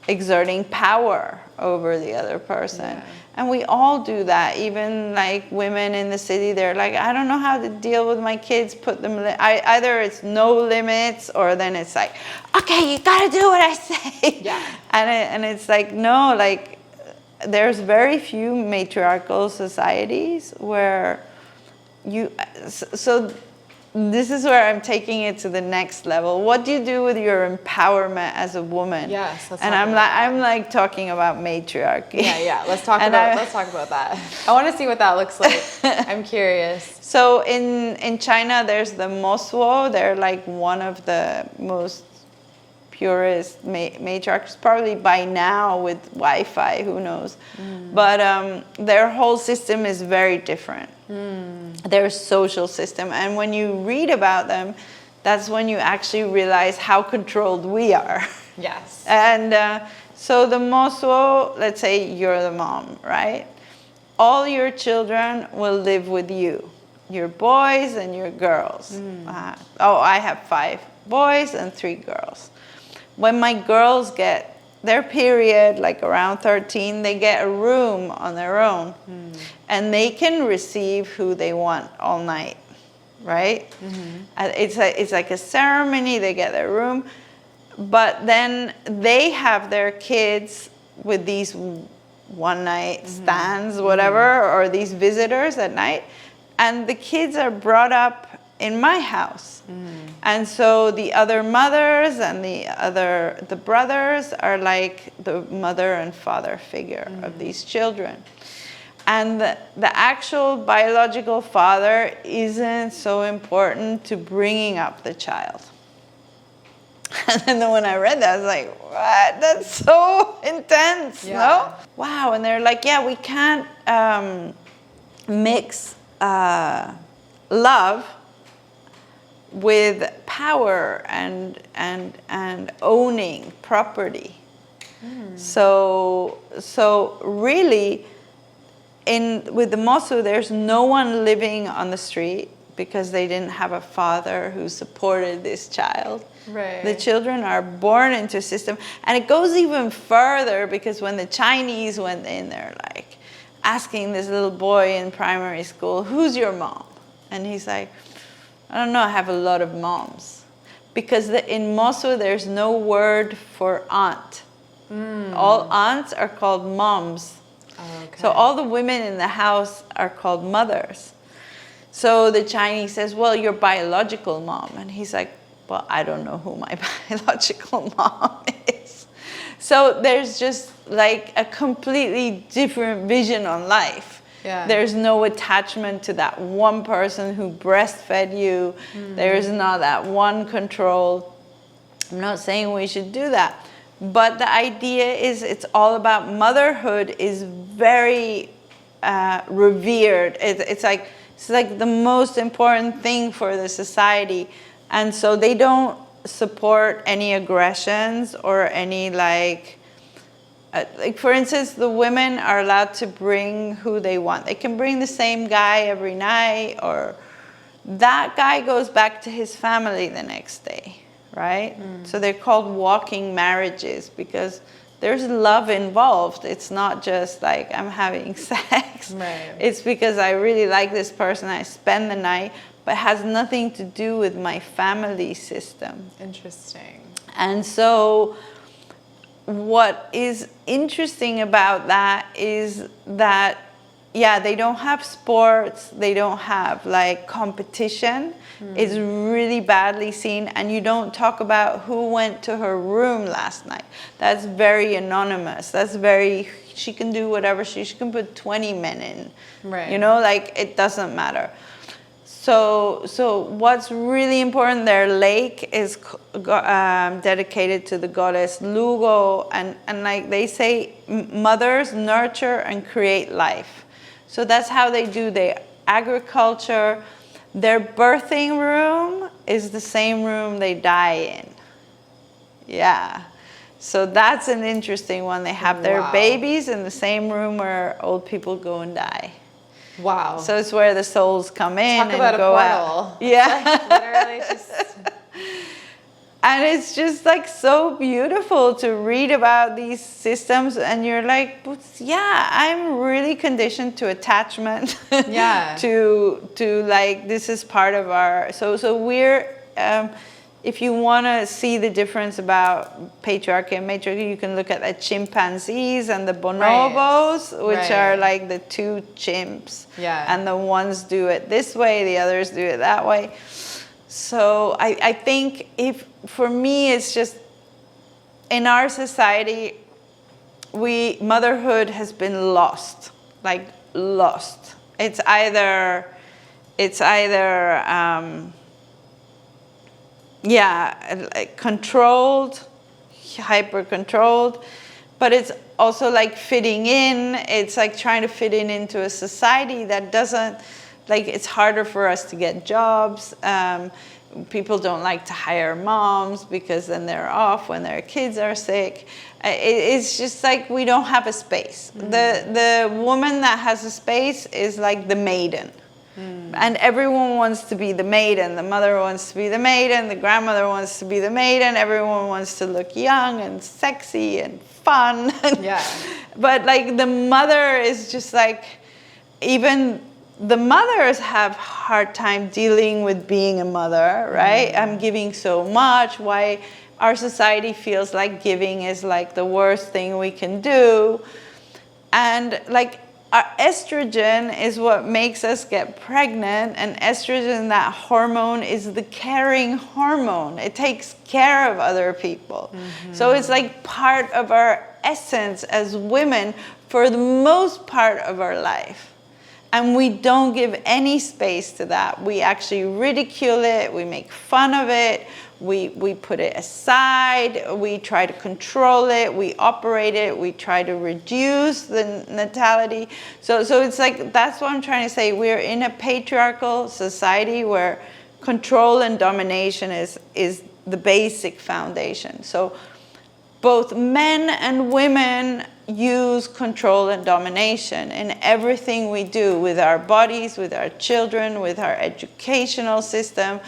exerting power over the other person. And we all do that. Even like women in the city, they're like, I don't know how to deal with my kids, put them, either it's no limits, or then it's like, okay, you gotta do what I say. Yeah. And it's like, no, like there's very few matriarchal societies where so this is where I'm taking it to the next level. What do you do with your empowerment as a woman? Yes, I'm like talking about matriarchy. Yeah. Let's talk about that. I want to see what that looks like. I'm curious. So in China, there's the Mosuo. They're like one of the most purest matriarchs, probably by now with Wi-Fi, who knows. But their whole system is very different. Their social system. And when you read about them, that's when you actually realize how controlled we are. Yes. And so the Mosuo, let's say you're the mom, right? All your children will live with you. Your boys and your girls. I have 5 boys and 3 girls. When my girls get their period, like around 13, they get a room on their own. And they can receive who they want all night, right? It's like a ceremony, they get their room. But then they have their kids with these one-night stands, whatever, or these visitors at night. And the kids are brought up in my house. And so the other mothers and the brothers are like the mother and father figure of these children. And the actual biological father isn't so important to bringing up the child. And then when I read that, I was like, what? That's so intense, no? Wow, and they're like, yeah, we can't mix love with power and owning property. So really, with the Mosu, there's no one living on the street because they didn't have a father who supported this child. Right. The children are born into a system, and it goes even further because when the Chinese went in, they're like asking this little boy in primary school, "Who's your mom?" And he's like, "I don't know, I have a lot of moms." Because in Mosu, there's no word for aunt. All aunts are called moms. Okay. So all the women in the house are called mothers. So the Chinese says, well, your biological mom. And he's like, well, I don't know who my biological mom is. So there's just like a completely different vision on life. Yeah. There's no attachment to that one person who breastfed you. There's not that one control. I'm not saying we should do that. But the idea is it's all about motherhood is very revered. It's like the most important thing for the society. And so they don't support any aggressions or any like for instance, the women are allowed to bring who they want. They can bring the same guy every night, or that guy goes back to his family the next day, right? So they're called walking marriages because there's love involved. It's not just like I'm having sex. Right. It's because I really like this person, I spend the night, but it has nothing to do with my family system. Interesting. And so what is interesting about that is that, yeah, they don't have sports, they don't have like competition. It's really badly seen, and you don't talk about who went to her room last night. That's very anonymous. That's very, she can do whatever, she can put 20 men in. Right. You know, like it doesn't matter. So what's really important, their lake is dedicated to the goddess Lugo, and like they say, mothers nurture and create life. So that's how they do their agriculture. Their birthing room is the same room they die in. Yeah. So that's an interesting one. They have their babies in the same room where old people go and die. Wow. So it's where the souls come in Talk and about go a out. portal. Yeah. Literally just... And it's just like so beautiful to read about these systems, and you're like, yeah, I'm really conditioned to attachment. Yeah. to like, this is part of our, so we're, if you want to see the difference about patriarchy and matriarchy, you can look at the chimpanzees and the bonobos, which are like the two chimps. Yeah. And the ones do it this way, the others do it that way. So I think for me, it's just, in our society, motherhood has been lost, like lost. It's either controlled, hyper controlled, but it's also like fitting in. It's like trying to fit into a society that doesn't, like, it's harder for us to get jobs. People don't like to hire moms because then they're off when their kids are sick. It's just like we don't have a space. Mm. The woman that has a space is like the maiden. Mm. And everyone wants to be the maiden. The mother wants to be the maiden. The grandmother wants to be the maiden. Everyone wants to look young and sexy and fun. Yeah. But like the mother is just like, even the mothers have hard time dealing with being a mother, right? Mm. I'm giving so much. Why our society feels like giving is like the worst thing we can do. And like our estrogen is what makes us get pregnant, and estrogen, that hormone, is the caring hormone. It takes care of other people. Mm-hmm. So it's like part of our essence as women for the most part of our life. And we don't give any space to that. We actually ridicule it. We make fun of it. We put it aside. We try to control it. We operate it. We try to reduce the natality. So it's like, that's what I'm trying to say. We're in a patriarchal society where control and domination is the basic foundation. So both men and women use control and domination in everything we do, with our bodies, with our children, with our educational system,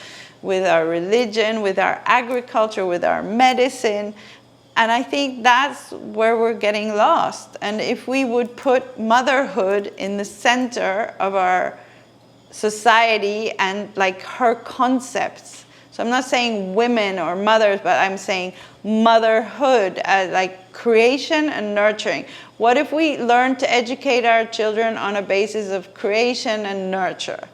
with our religion, with our agriculture, with our medicine. And I think that's where we're getting lost. And if we would put motherhood in the center of our society and like her concepts. So I'm not saying women or mothers, but I'm saying motherhood as like creation and nurturing. What if we learn to educate our children on a basis of creation and nurture?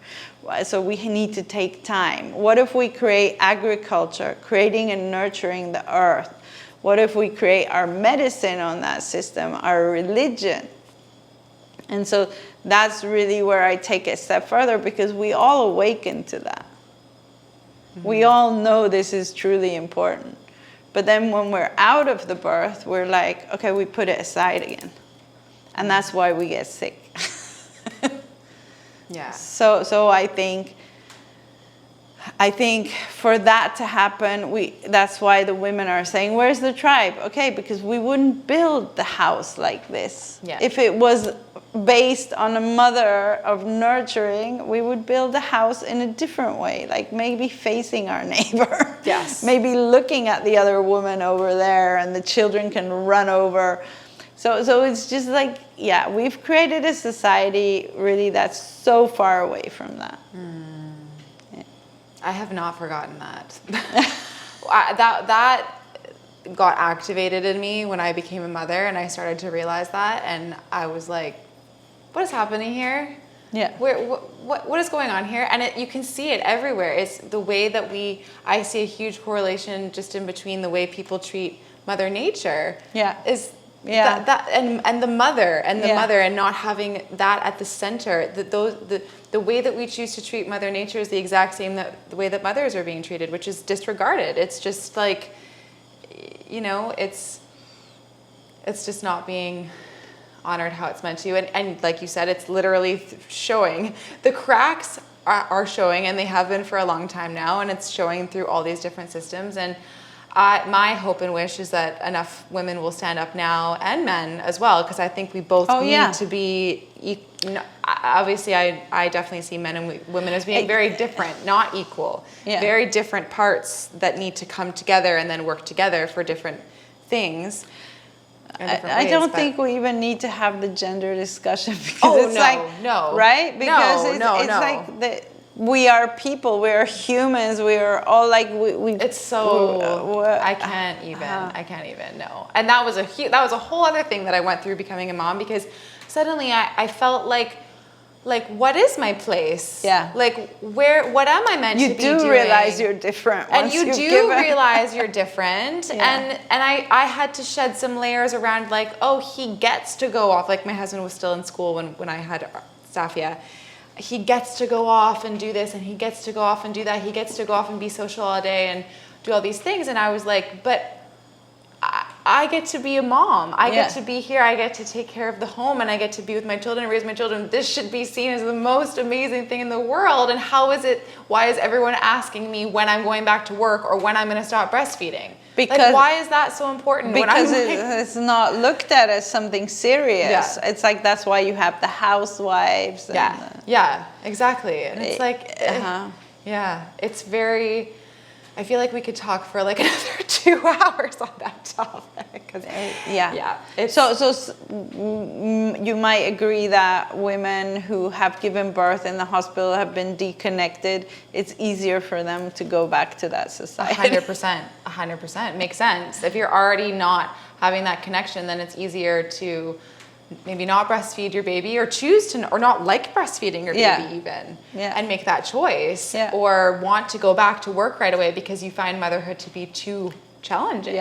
So we need to take time. What if we create agriculture, creating and nurturing the earth? What if we create our medicine on that system, our religion? And so that's really where I take it a step further, because we all awaken to that. Mm-hmm. We all know this is truly important. But then when we're out of the birth, we're like, okay, we put it aside again. And that's why we get sick. Yeah. So I think for that to happen, that's why the women are saying, where's the tribe? Okay, because we wouldn't build the house like this. Yeah. If it was based on a mother of nurturing, we would build the house in a different way, like maybe facing our neighbor. Yes. Maybe looking at the other woman over there, and the children can run over. So it's just like, yeah, we've created a society really that's so far away from that. Mm. Yeah. I have not forgotten that. that got activated in me when I became a mother, and I started to realize that, and I was like, what is happening here? Yeah. What is going on here? And you can see it everywhere. It's the way that I see a huge correlation just in between the way people treat Mother Nature. Yeah. Is Yeah. That and the mother and not having that at the center. The way that we choose to treat Mother Nature is the exact same the way that mothers are being treated, which is disregarded. It's just like, you know, it's just not being honored how it's meant to. And like you said, it's literally showing. The cracks are showing, and they have been for a long time now, and it's showing through all these different systems. And my hope and wish is that enough women will stand up now, and men as well, because I think we both need to be, obviously I definitely see men and women as being very different, not equal, very different parts that need to come together and then work together for different things. I don't think we even need to have the gender discussion, because right? Because it's like we are people, we are humans, we are all like we it's so I can't even no. And that was a whole other thing that I went through becoming a mom, because suddenly I felt like what is my place? Yeah. Like what am I meant to be doing? You do realize you're different. And you do realize you're different. And I had to shed some layers around, like, oh, he gets to go off. Like, my husband was still in school when I had Safia. He gets to go off and do this, and he gets to go off and do that. He gets to go off and be social all day and do all these things. And I was like, but I get to be a mom. I get to be here. I get to take care of the home, and I get to be with my children and raise my children. This should be seen as the most amazing thing in the world. And why is everyone asking me when I'm going back to work or when I'm going to stop breastfeeding? Because, like, why is that so important? Because it's not looked at as something serious. Yeah. It's like, that's why you have the housewives. And exactly. And it's like, it's very... I feel like we could talk for like another 2 hours on that topic. So you might agree that women who have given birth in the hospital have been deconnected. It's easier for them to go back to that society. 100%. Makes sense. If you're already not having that connection, then it's easier to maybe not breastfeed your baby, or choose to, or not like breastfeeding your baby even, and make that choice, or want to go back to work right away because you find motherhood to be too challenging.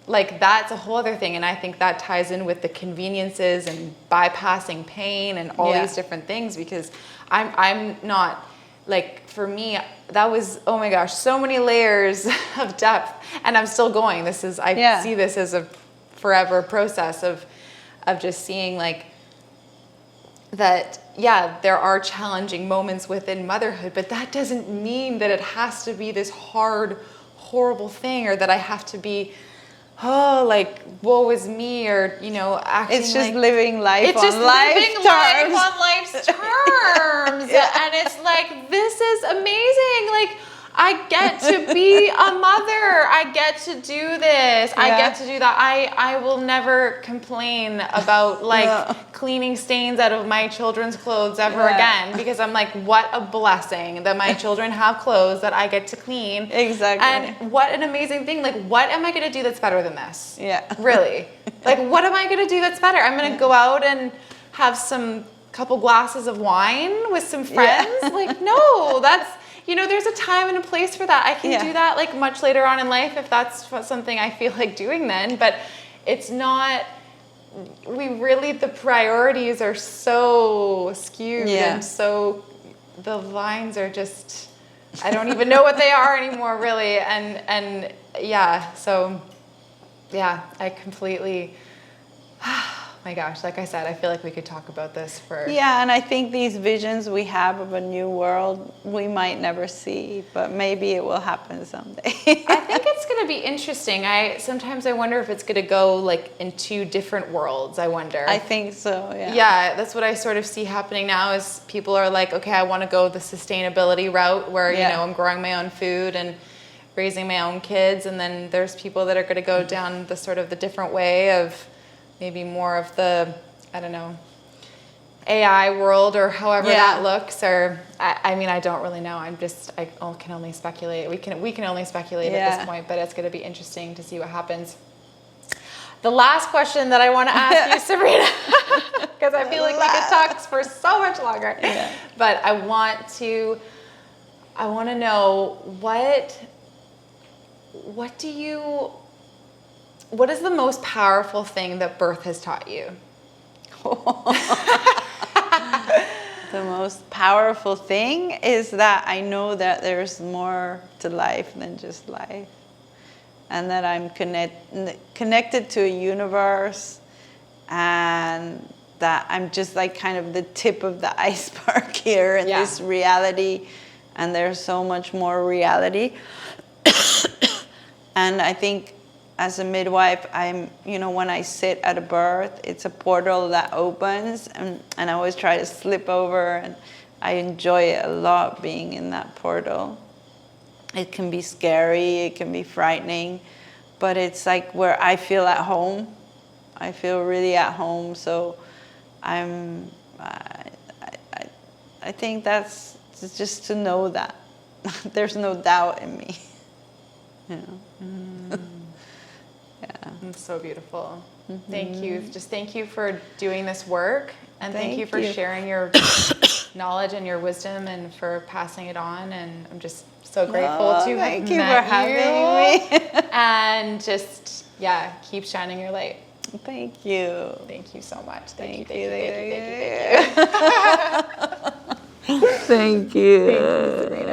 Like, that's a whole other thing. And I think that ties in with the conveniences and bypassing pain and all these different things, because I'm not, like, for me, that was, oh my gosh, so many layers of depth, and I'm still going. I see this as a forever process of just seeing, like, that, there are challenging moments within motherhood, but that doesn't mean that it has to be this hard, horrible thing, or that I have to be, like, woe is me, or, you know, acting it's just like, living life it's on just life living terms. life on life's terms. And it's like, this is amazing. Like, I get to be a mother. I get to do this. I get to do that. I will never complain about, like, cleaning stains out of my children's clothes ever again, because I'm like, what a blessing that my children have clothes that I get to clean. Exactly. And what an amazing thing. Like, what am I going to do that's better than this? Yeah. Really? Like, what am I going to do that's better? I'm going to go out and have some couple glasses of wine with some friends? Like, no, that's... You know, there's a time and a place for that. I can do that, like, much later on in life if that's something I feel like doing then. But it's not, the priorities are so skewed and so, the lines are just, I don't even know what they are anymore, really. And I completely... My gosh, like I said, I feel like we could talk about this for... Yeah, and I think these visions we have of a new world, we might never see, but maybe it will happen someday. I think it's going to be interesting. Sometimes I wonder if it's going to go, like, in 2 different worlds, I wonder. I think so, yeah. Yeah, that's what I sort of see happening now, is people are like, okay, I want to go the sustainability route where, you know, I'm growing my own food and raising my own kids, and then there's people that are going to go down the sort of the different way of... maybe more of the, I don't know, AI world, or however that looks, or I mean, I don't really know. I can only speculate. We can only speculate at this point, but it's going to be interesting to see what happens. The last question that I want to ask you, Sabrina, because I feel like we could talk for so much longer, but I want to know what do you what is the most powerful thing that birth has taught you? The most powerful thing is that I know that there's more to life than just life. And that I'm connected to a universe, and that I'm just like kind of the tip of the iceberg here in this reality, and there's so much more reality. And I think as a midwife, when I sit at a birth, it's a portal that opens, and I always try to slip over, and I enjoy it a lot being in that portal. It can be scary, it can be frightening, but it's like where I feel at home. I feel really at home, so I think that's just to know that there's no doubt in me. Yeah. It's so beautiful. Thank you. Just thank you for doing this work, and thank you for sharing your knowledge and your wisdom, and for passing it on. And I'm just so grateful to thank have you met for having me. And just keep shining your light. Thank you. Thank you so much. Thank you. you. Thank you. Thank you. Thank you, Sabrina.